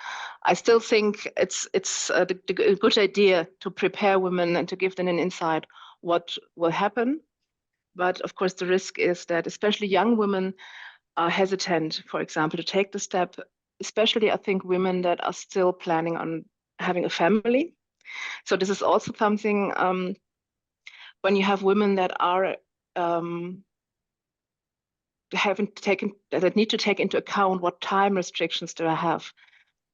[SPEAKER 4] I still think it's a good idea to prepare women and to give them an insight what will happen. But of course, the risk is that especially young women are hesitant, for example, to take the step especially I think women that are still planning on having a family. So this is also something when you have women that are that need to take into account what time restrictions do I have.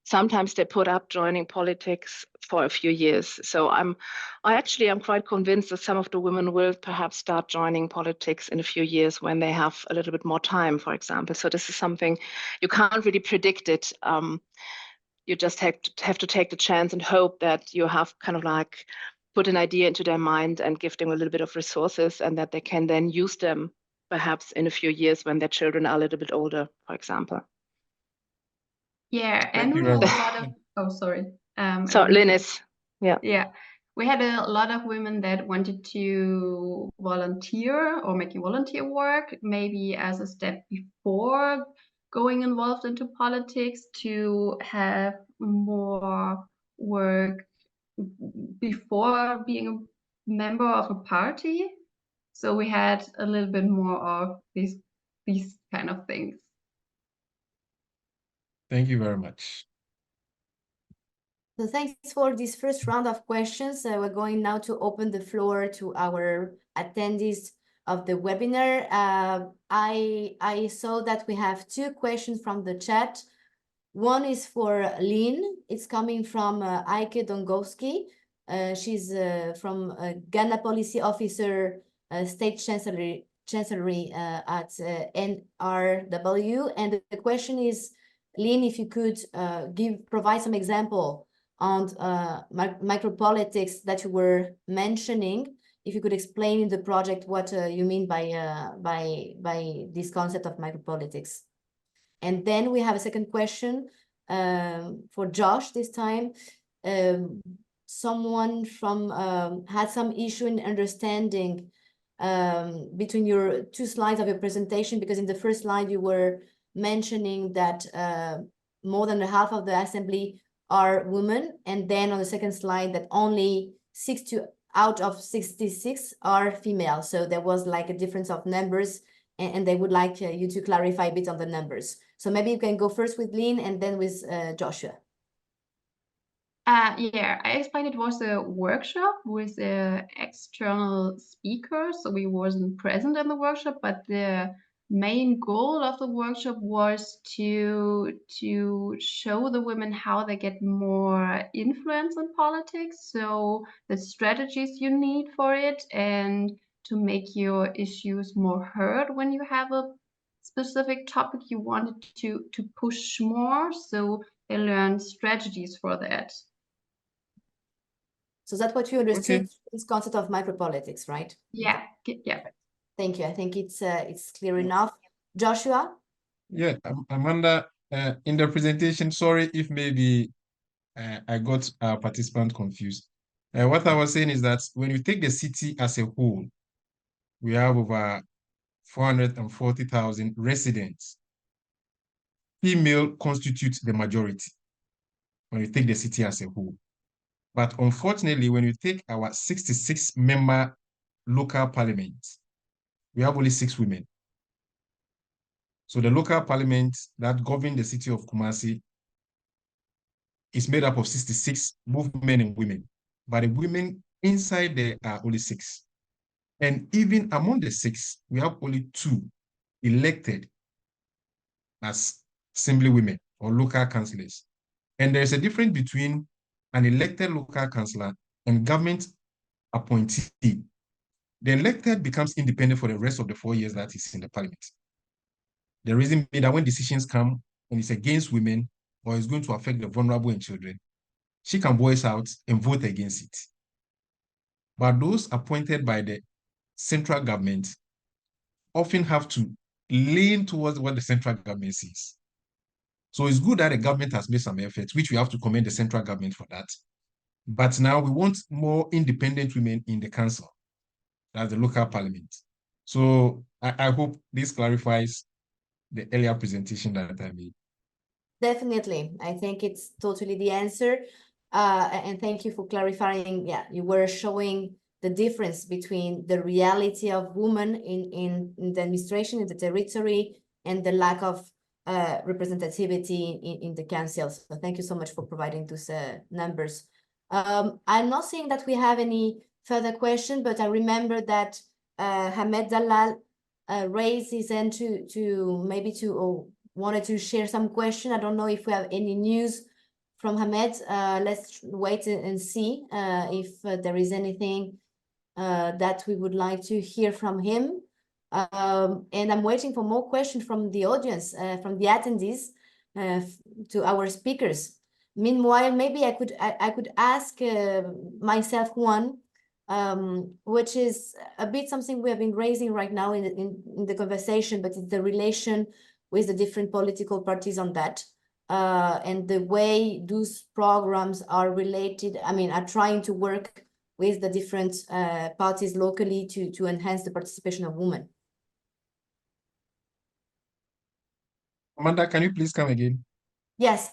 [SPEAKER 4] Sometimes they put up joining politics for a few years. So I'm quite convinced that some of the women will perhaps start joining politics in a few years when they have a little bit more time, for example. So this is something you can't really predict it. You just have to take the chance and hope that you have kind of like put an idea into their mind and give them a little bit of resources, and that they can then use them perhaps in a few years when their children are a little bit older, for example.
[SPEAKER 6] Yeah,
[SPEAKER 3] Thank
[SPEAKER 6] and
[SPEAKER 3] you
[SPEAKER 6] we
[SPEAKER 3] very
[SPEAKER 6] had a
[SPEAKER 3] much.
[SPEAKER 6] lot of, oh, sorry.
[SPEAKER 4] So
[SPEAKER 6] We-
[SPEAKER 4] Linus, yeah.
[SPEAKER 6] Yeah, we had a lot of women that wanted to volunteer or making volunteer work, maybe as a step before going involved into politics, to have more work before being a member of a party. So we had a little bit more of these kind of things.
[SPEAKER 3] Thank you very much.
[SPEAKER 2] So thanks for this first round of questions. We're going now to open the floor to our attendees of the webinar. I saw that we have 2 questions from the chat. One is for Lynn. It's coming from Eike Dongowski. She's from Ghana Policy Officer, State Chancellery at NRW. And the question is, Lynn, if you could provide some example on micropolitics that you were mentioning, if you could explain in the project what you mean by this concept of micropolitics. And then we have a second question for Josh this time. Someone from had some issue in understanding between your 2 slides of your presentation, because in the first slide you were mentioning that more than half of the assembly are women, and then on the second slide that only 60 out of 66 are female. So there was like a difference of numbers, and they would like you to clarify a bit on the numbers. So maybe you can go first with Lynn and then with Joshua.
[SPEAKER 6] Yeah, I explained it was a workshop with external speakers, so we wasn't present in the workshop, but the main goal of the workshop was to show the women how they get more influence in politics, so the strategies you need for it, and to make your issues more heard when you have a specific topic you wanted to push more, so they learn strategies for that.
[SPEAKER 2] So that's what you understood,
[SPEAKER 3] Okay.
[SPEAKER 2] this concept of micropolitics, right?
[SPEAKER 6] Yeah, yeah.
[SPEAKER 2] Thank you. I think it's clear enough. Joshua?
[SPEAKER 3] Yeah, Amanda, in the presentation, sorry if maybe I got our participant confused. What I was saying is that when you take the city as a whole, we have over 440,000 residents. Female constitutes the majority when you take the city as a whole. But unfortunately, when you take our 66-member local parliament, we have only 6 women. So the local parliament that governs the city of Kumasi is made up of 66, both men and women. But the women inside there are only 6. And even among the 6, we have only 2 elected as assembly women or local councillors. And there's a difference between an elected local councillor and government appointee. The elected becomes independent for the rest of the 4 years that is in the parliament. The reason being that when decisions come and it's against women or it's going to affect the vulnerable and children, she can voice out and vote against it. But those appointed by the central government often have to lean towards what the central government says. So it's good that the government has made some efforts, which we have to commend the central government for that. But now we want more independent women in the council, that's the local parliament. So I hope this clarifies the earlier presentation that I made.
[SPEAKER 2] Definitely. I think it's totally the answer. And thank you for clarifying. Yeah, you were showing the difference between the reality of women in the administration, in the territory, and the lack of representativity in the councils. So thank you so much for providing those numbers. I'm not saying that we have any further question, but I remember that Hamed Dalal raised his hand wanted to share some question. I don't know if we have any news from Hamed. Let's wait and see if there is anything that we would like to hear from him. And I'm waiting for more questions from the audience, from the attendees, to our speakers. Meanwhile, maybe I could ask myself one, which is a bit something we have been raising right now in the conversation, but it's the relation with the different political parties on that, and the way those programs are related, are trying to work with the different parties locally to enhance the participation of women.
[SPEAKER 3] Amanda, can you please come again?
[SPEAKER 2] Yes,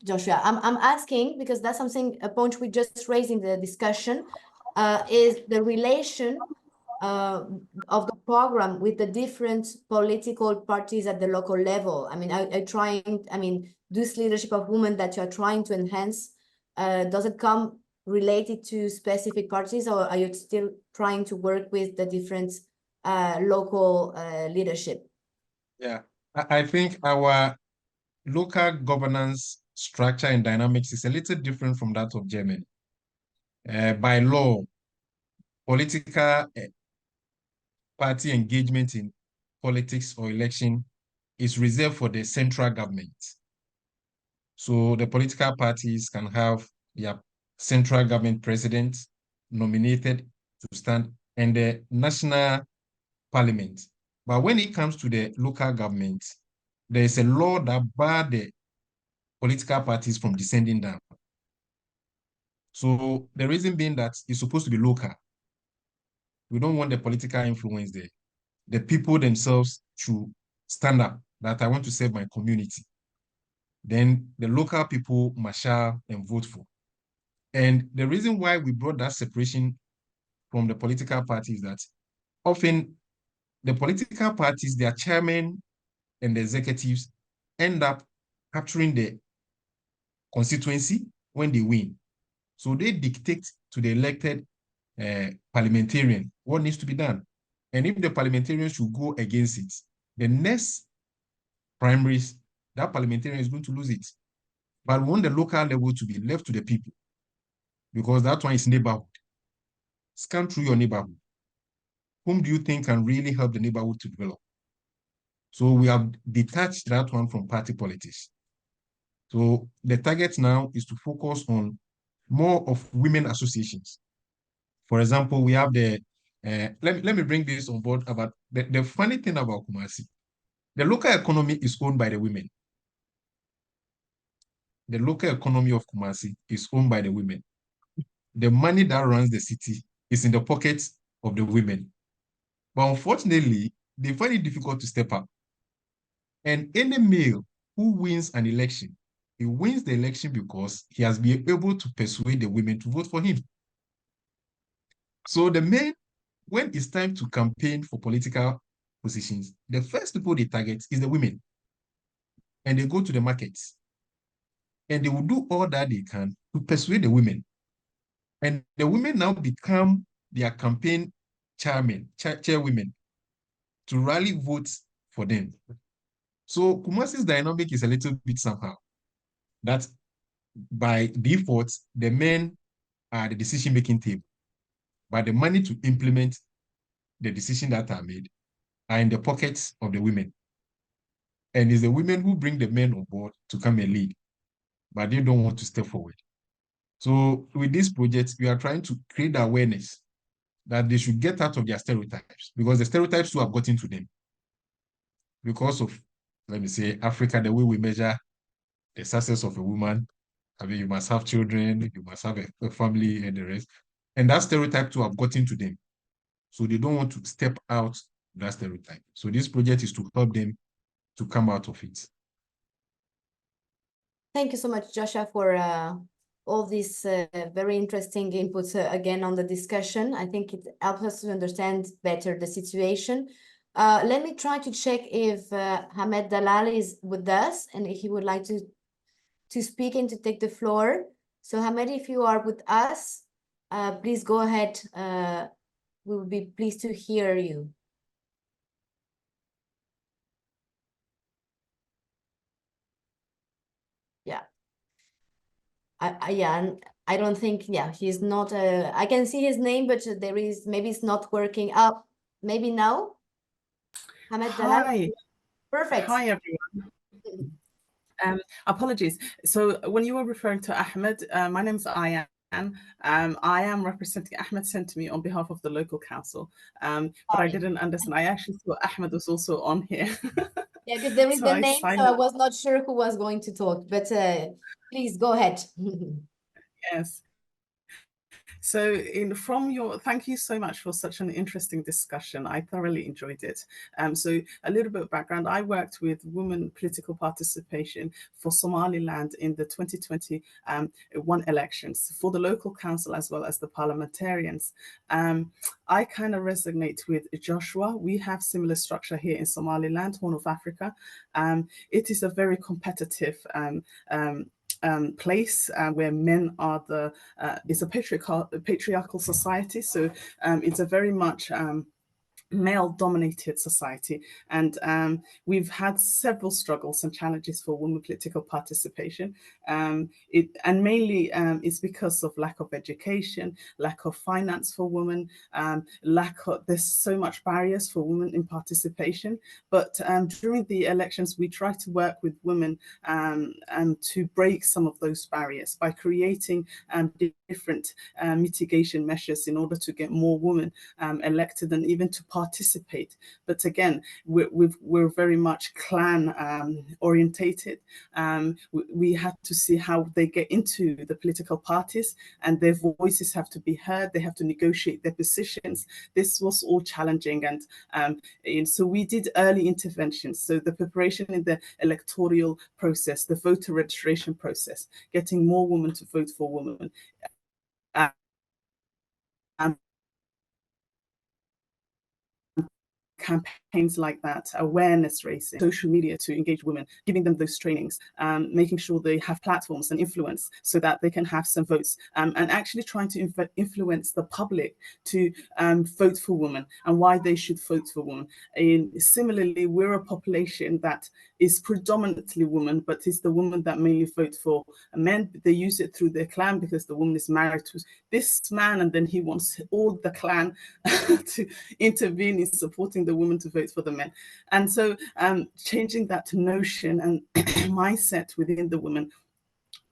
[SPEAKER 2] Joshua. I'm asking because that's a point we just raised in the discussion, is the relation of the program with the different political parties at the local level. This leadership of women that you are trying to enhance, does it come related to specific parties, or are you still trying to work with the different local leadership?
[SPEAKER 3] Yeah, I think our local governance structure and dynamics is a little different from that of Germany. By law, political party engagement in politics or election is reserved for the central government. So the political parties can have their central government president nominated to stand and the national parliament. But when it comes to the local government, there is a law that bars the political parties from descending down. So the reason being that it's supposed to be local. We don't want the political influence there. The people themselves should stand up that I want to serve my community. Then the local people marshal and vote for. And the reason why we brought that separation from the political parties is that often the political parties, their chairman and the executives end up capturing the constituency when they win. So they dictate to the elected parliamentarian what needs to be done. And if the parliamentarians should go against it, the next primaries, that parliamentarian is going to lose it. But we want the local level to be left to the people, because that one is neighborhood. Scan through your neighborhood. Whom do you think can really help the neighborhood to develop? So we have detached that one from party politics. So the target now is to focus on more of women associations. For example, we have the, let me bring this on board about the funny thing about Kumasi. The local economy is owned by the women. The local economy of Kumasi is owned by the women. The money that runs the city is in the pockets of the women. But unfortunately, they find it difficult to step up. And any male who wins an election, he wins the election because he has been able to persuade the women to vote for him. So the men, when it's time to campaign for political positions, the first people they target is the women. And they go to the markets. And they will do all that they can to persuade the women. And the women now become their campaign chairwomen to rally votes for them. So Kumasi's dynamic is a little bit somehow that by default, the men are the decision-making table, but the money to implement the decisions that are made are in the pockets of the women. And it's the women who bring the men on board to come and lead, but they don't want to step forward. So with this project, we are trying to create the awareness that they should get out of their stereotypes, because the stereotypes too have gotten to them. Because of, let me say, Africa, the way we measure the success of a woman, you must have children, you must have a family and the rest. And that stereotype too have gotten to them. So they don't want to step out that stereotype. So this project is to help them to come out of it.
[SPEAKER 2] Thank you so much, Joshua, for all these very interesting inputs again on the discussion. I think it helps us to understand better the situation. Let me try to check if Hamed Dalal is with us and if he would like to speak and to take the floor. So Hamed, if you are with us, please go ahead. We will be pleased to hear you. Yeah. I don't think, he's not, I can see his name, but there is, maybe it's not working up. Maybe now? Hamed Dalal?
[SPEAKER 8] Hi.
[SPEAKER 2] Perfect.
[SPEAKER 8] Hi, everyone. Apologies. So when you were referring to Ahmed, my name is Ayan. I am representing, Ahmed sent to me on behalf of the local council, but I didn't understand. I actually thought Ahmed was also on here.
[SPEAKER 2] Yeah, because there is
[SPEAKER 8] So
[SPEAKER 2] the
[SPEAKER 8] I
[SPEAKER 2] name,
[SPEAKER 8] signed
[SPEAKER 2] so I
[SPEAKER 8] up.
[SPEAKER 2] was not sure who was going to talk, but please go ahead.
[SPEAKER 8] Yes. So thank you so much for such an interesting discussion. I thoroughly enjoyed it. So a little bit of background, I worked with women political participation for Somaliland in the 2021 elections for the local council as well as the parliamentarians. I kind of resonate with Joshua. We have similar structure here in Somaliland, Horn of Africa. It is a very competitive place where men are it's a patriarchal society, so it's a very much male-dominated society, and we've had several struggles and challenges for women political participation. And mainly it's because of lack of education, lack of finance for women, there's so much barriers for women in participation. But during the elections, we try to work with women to break some of those barriers by creating different mitigation measures in order to get more women elected and even to participate. But again, we're very much clan orientated. We had to see how they get into the political parties, and their voices have to be heard. They have to negotiate their positions. This was all challenging, and so we did early interventions. So the preparation in the electoral process, the voter registration process, getting more women to vote for women. Campaigns like that, awareness raising, social media to engage women, giving them those trainings, making sure they have platforms and influence so that they can have some votes, and actually trying to influence the public to vote for women and why they should vote for women. And similarly, we're a population that is predominantly women, but it's the women that mainly vote for men. They use it through their clan because the woman is married to this man, and then he wants all the clan to intervene in supporting the women to vote for the men. And so changing that notion and mindset within the women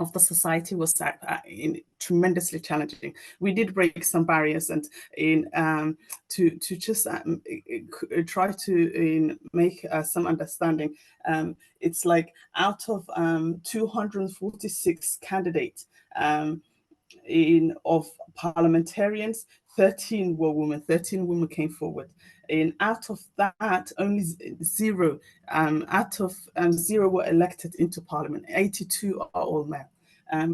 [SPEAKER 8] of the society was tremendously challenging. We did break some barriers, and to just try to make some understanding. It's like out of 246 candidates of parliamentarians, 13 were women. 13 women came forward, and out of that, only zero were elected into parliament. 82 are all male.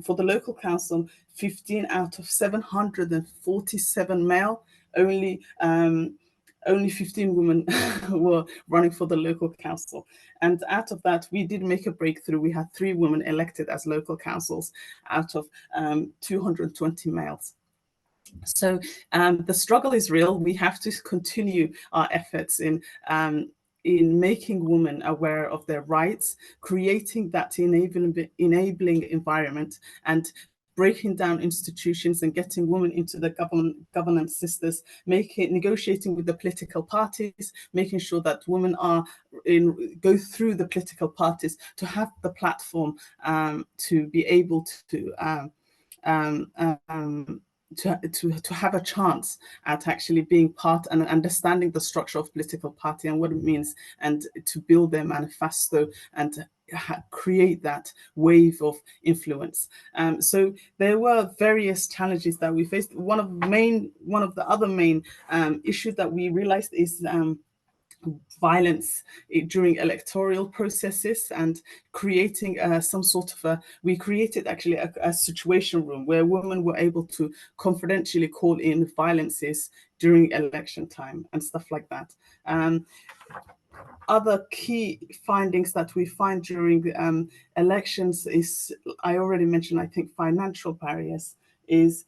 [SPEAKER 8] For the local council, 15 out of 747 male, only 15 women were running for the local council. And out of that, we did make a breakthrough. We had 3 women elected as local councils out of 220 males. So the struggle is real. We have to continue our efforts in making women aware of their rights, creating that enabling environment, and breaking down institutions and getting women into the governance systems, negotiating with the political parties, making sure that women go through the political parties to have the platform to be able to have a chance at actually being part and understanding the structure of political party and what it means, and to build their manifesto and create that wave of influence. So there were various challenges that we faced. One of the other main issues that we realized is violence during electoral processes, and creating some sort of we created actually a situation room where women were able to confidentially call in violences during election time and stuff like that. Other key findings that we find during elections is, I already mentioned, I think financial barriers is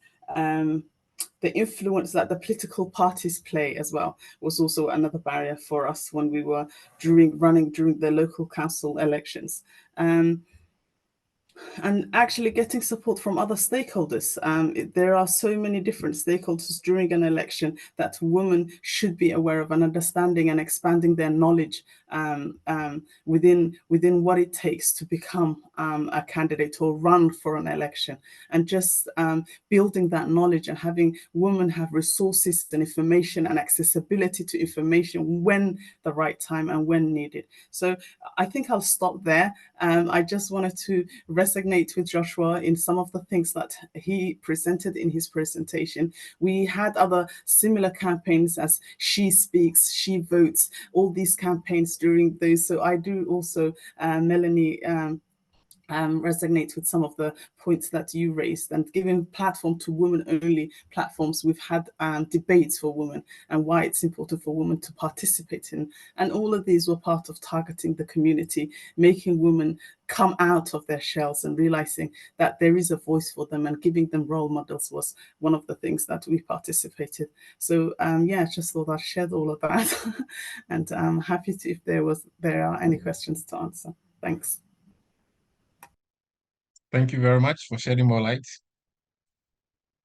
[SPEAKER 8] the influence that the political parties play as well was also another barrier for us when we were running during the local council elections. And actually getting support from other stakeholders. There are so many different stakeholders during an election that women should be aware of, and understanding and expanding their knowledge within what it takes to become a candidate or run for an election, and just building that knowledge and having women have resources and information and accessibility to information when the right time and when needed. So I think I'll stop there. I just wanted to resonate with Joshua in some of the things that he presented in his presentation. We had other similar campaigns as She Speaks, She Votes, all these campaigns during those. So I do also, Melanie, resonate with some of the points that you raised, and giving platform to women-only platforms. We've had debates for women and why it's important for women to participate in, and all of these were part of targeting the community, making women come out of their shells and realizing that there is a voice for them, and giving them role models was one of the things that we participated. So yeah, just thought I'd share all of that and I'm happy to, if there are any questions to answer. Thanks.
[SPEAKER 3] Thank you very much for shedding more light.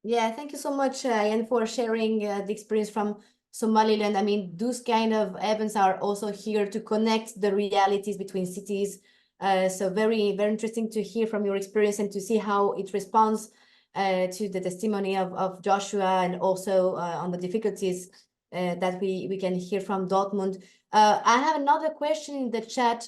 [SPEAKER 2] Yeah, thank you so much, Ian, for sharing the experience from Somaliland. I mean, those kind of events are also here to connect the realities between cities. So very, very interesting to hear from your experience and to see how it responds to the testimony of Joshua, and also on the difficulties that we can hear from Dortmund. I have another question in the chat.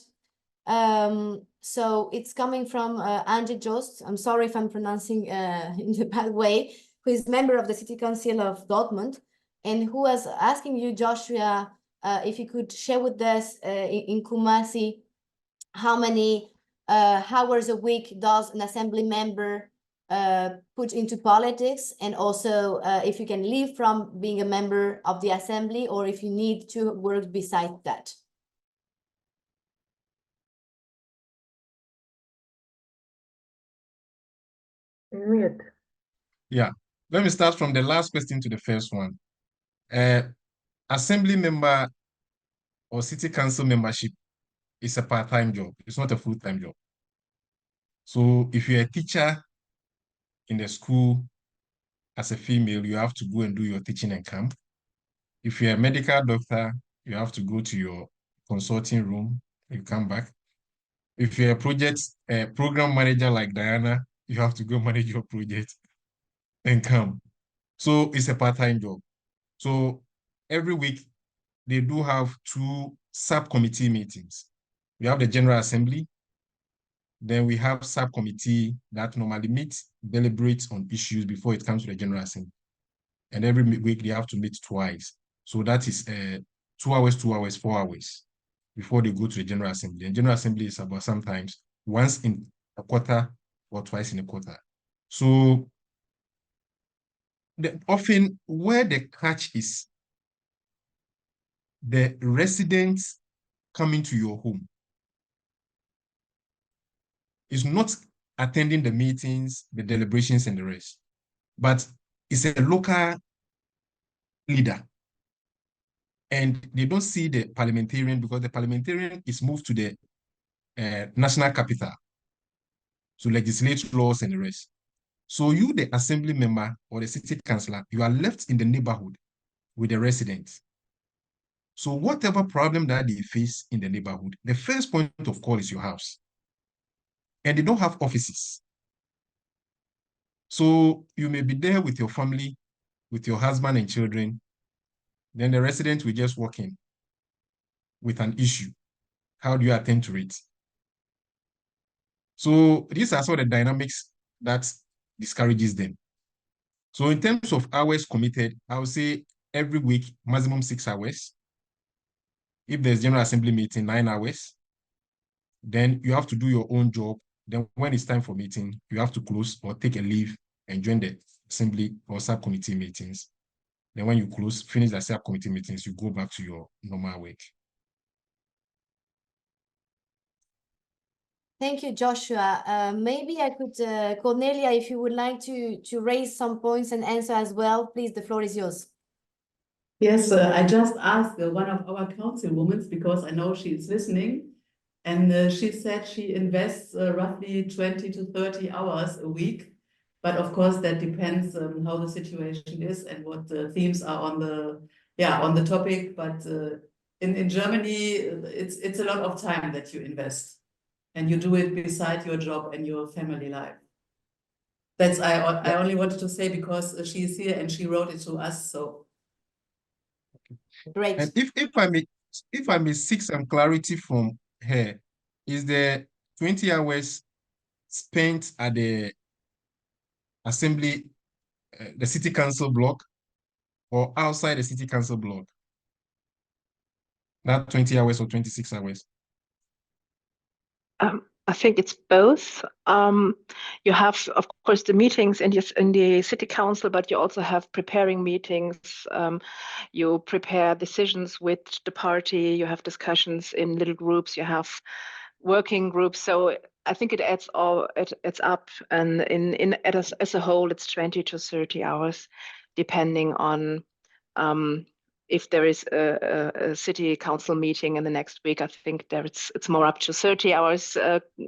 [SPEAKER 2] So it's coming from Angie Jost. I'm sorry if I'm pronouncing in the bad way, who is member of the City Council of Dortmund, and who was asking you, Joshua, if you could share with us in Kumasi, how many hours a week does an assembly member put into politics, and also if you can live from being a member of the assembly, or if you need to work beside that.
[SPEAKER 3] Yeah, let me start from the last question to the first one. Assembly member or city council membership is a part-time job. It's not a full-time job. So if you're a teacher in the school as a female, you have to go and do your teaching and camp. If you're a medical doctor, you have to go to your consulting room, you come back. If you're a program manager like Diana, you have to go manage your project and come. So it's a part-time job. So every week, they do have 2 subcommittee meetings. We have the General Assembly, then we have subcommittee that normally meets, deliberates on issues before it comes to the General Assembly. And every week they have to meet twice. So that is 2 hours, 2 hours, 4 hours before they go to the General Assembly. And General Assembly is about sometimes once in a quarter or twice in a quarter. So often where the catch is, the residents coming to your home is not attending the meetings, the deliberations, and the rest, but it's a local leader. And they don't see the parliamentarian, because the parliamentarian is moved to the national capital to legislate laws and the rest. So you, the assembly member or the city councillor, you are left in the neighborhood with the residents. So whatever problem that they face in the neighborhood, the first point of call is your house. And they don't have offices. So you may be there with your family, with your husband and children. Then the resident will just walk in with an issue. How do you attend to it? So these are sort of the dynamics that discourages them. So in terms of hours committed, I would say every week, maximum 6 hours. If there's General Assembly meeting, 9 hours, then you have to do your own job. Then when it's time for meeting, you have to close or take a leave and join the assembly or subcommittee meetings. Then when you finish the subcommittee meetings, you go back to your normal work.
[SPEAKER 2] Thank you, Joshua. Maybe I could, Cornelia, if you would like to raise some points and answer as well, please, the floor is yours.
[SPEAKER 5] Yes, I just asked one of our councilwomen because I know she is listening, and she said she invests roughly 20 to 30 hours a week. But of course, that depends on how the situation is and what the themes are on the topic. But in Germany, it's a lot of time that you invest, and you do it beside your job and your family life. That's I only wanted to say because she is here and she wrote it to us. So.
[SPEAKER 2] Great.
[SPEAKER 3] And if I may seek some clarity from her, is the 20 hours spent at the assembly, the city council block, or outside the city council block? Not 20 hours or 26 hours?
[SPEAKER 4] I think it's both. You have, of course, the meetings in the city council, but you also have preparing meetings. You prepare decisions with the party. You have discussions in little groups. You have working groups. So I think it adds up, and as a whole, it's 20 to 30 hours, depending on if there is a city council meeting in the next week. I think it's more up to 30 hours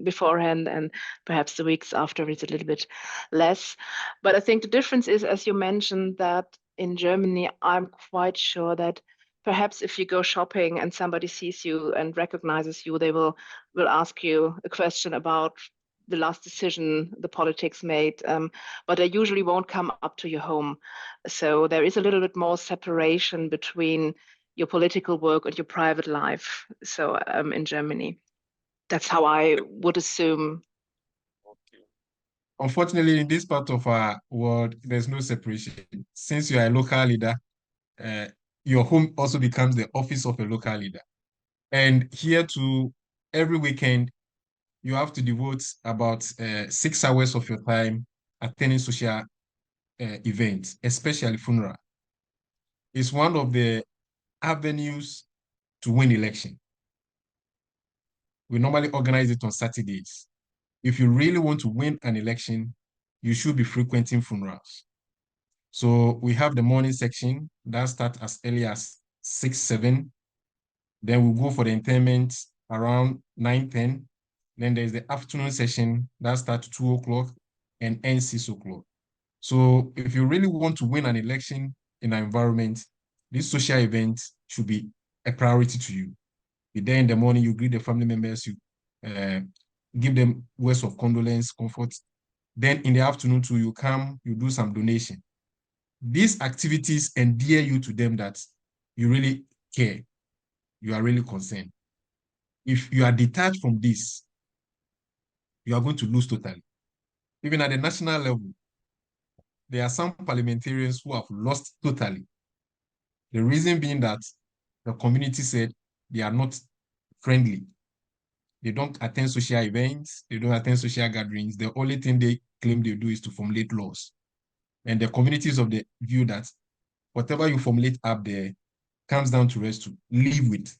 [SPEAKER 4] beforehand, and perhaps the weeks after it's a little bit less. But I think the difference is, as you mentioned, that in Germany, I'm quite sure that perhaps if you go shopping and somebody sees you and recognizes you, they will ask you a question about the last decision the politics made, but they usually won't come up to your home. So there is a little bit more separation between your political work and your private life. So in Germany, that's how I would assume.
[SPEAKER 3] Unfortunately, in this part of our world, there's no separation. Since you are a local leader, your home also becomes the office of a local leader. And here too, every weekend, you have to devote about 6 hours of your time attending social events, especially funeral. It's one of the avenues to win election. We normally organize it on Saturdays. If you really want to win an election, you should be frequenting funerals. So we have the morning section that starts as early as 6, 7. Then we'll go for the interment around 9, 10. Then there's the afternoon session that starts 2 o'clock and ends 6 o'clock. So if you really want to win an election in an environment, this social event should be a priority to you. Be there in the morning, you greet the family members, you give them words of condolence, comfort. Then in the afternoon too, you come, you do some donation. These activities endear you to them that you really care. You are really concerned. If you are detached from this, you are going to lose totally. Even at the national level, there are some parliamentarians who have lost totally. The reason being that the community said they are not friendly. They don't attend social events. They don't attend social gatherings. The only thing they claim they do is to formulate laws. And the community is of the view that whatever you formulate up there comes down to us to live with.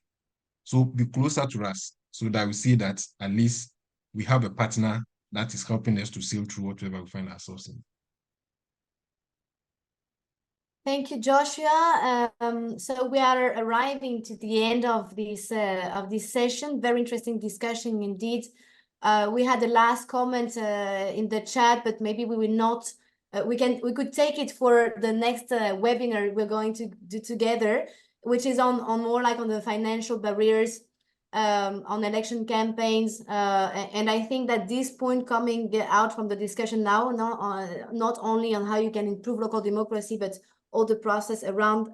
[SPEAKER 3] So be closer to us so that we see that at least we have a partner that is helping us to sail through whatever we find ourselves in.
[SPEAKER 2] Thank you, Joshua. So we are arriving to the end of this session. Very interesting discussion indeed. We had the last comment in the chat, but maybe we will not. We could take it for the next webinar we're going to do together, which is on more like on the financial barriers on election campaigns. And I think that this point coming out from the discussion now, not only on how you can improve local democracy, but all the process around,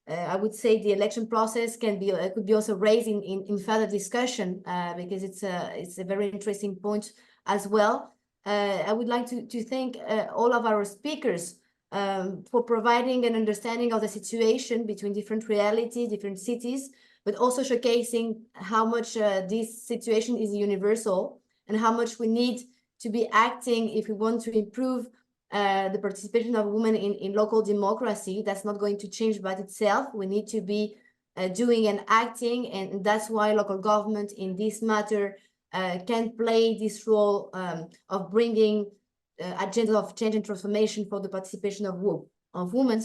[SPEAKER 2] I would say the election process could be also raised in further discussion because it's a very interesting point as well. I would like to thank all of our speakers for providing an understanding of the situation between different realities, different cities, but also showcasing how much this situation is universal and how much we need to be acting if we want to improve the participation of women in local democracy. That's not going to change by itself. We need to be doing and acting, and that's why local government in this matter can play this role of bringing agenda of change and transformation for the participation of women.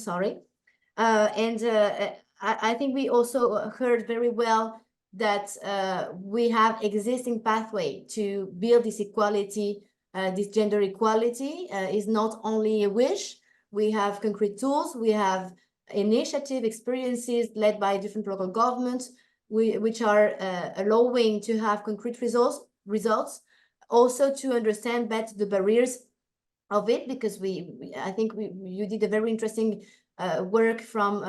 [SPEAKER 2] I think we also heard very well that we have existing pathway to build this equality, this gender equality is not only a wish. We have concrete tools, we have initiative experiences led by different local governments, which are allowing to have concrete results, also to understand better the barriers of it, because I think you did a very interesting work from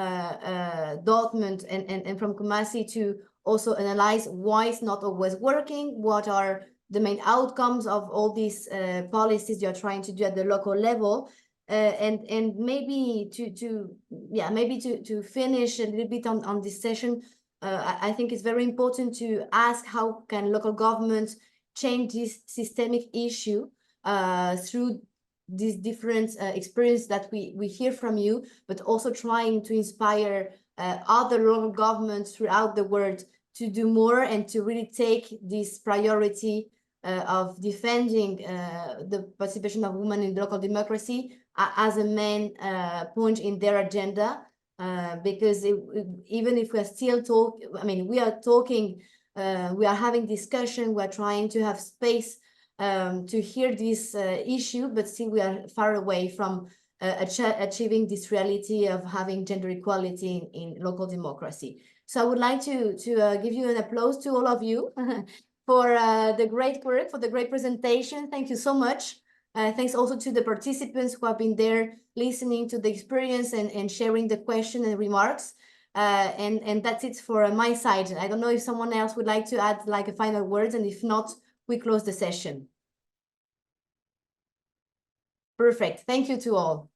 [SPEAKER 2] Dortmund and from Kumasi to also analyze why it's not always working, what are the main outcomes of all these policies you're trying to do at the local level, and maybe to finish a little bit on this session. I think it's very important to ask how can local governments change this systemic issue through these different experience that we hear from you, but also trying to inspire other local governments throughout the world to do more and to really take this priority of defending the participation of women in local democracy as a main point in their agenda, because even if we're still we are having discussion, we're trying to have space to hear this issue, but still we are far away from achieving this reality of having gender equality in local democracy. So I would like to give you an applause to all of you for the great work, for the great presentation. Thank you so much. Thanks also to the participants who have been there listening to the experience and sharing the question and remarks. And that's it for my side. I don't know if someone else would like to add like a final words, and if not, we close the session. Perfect. Thank you to all.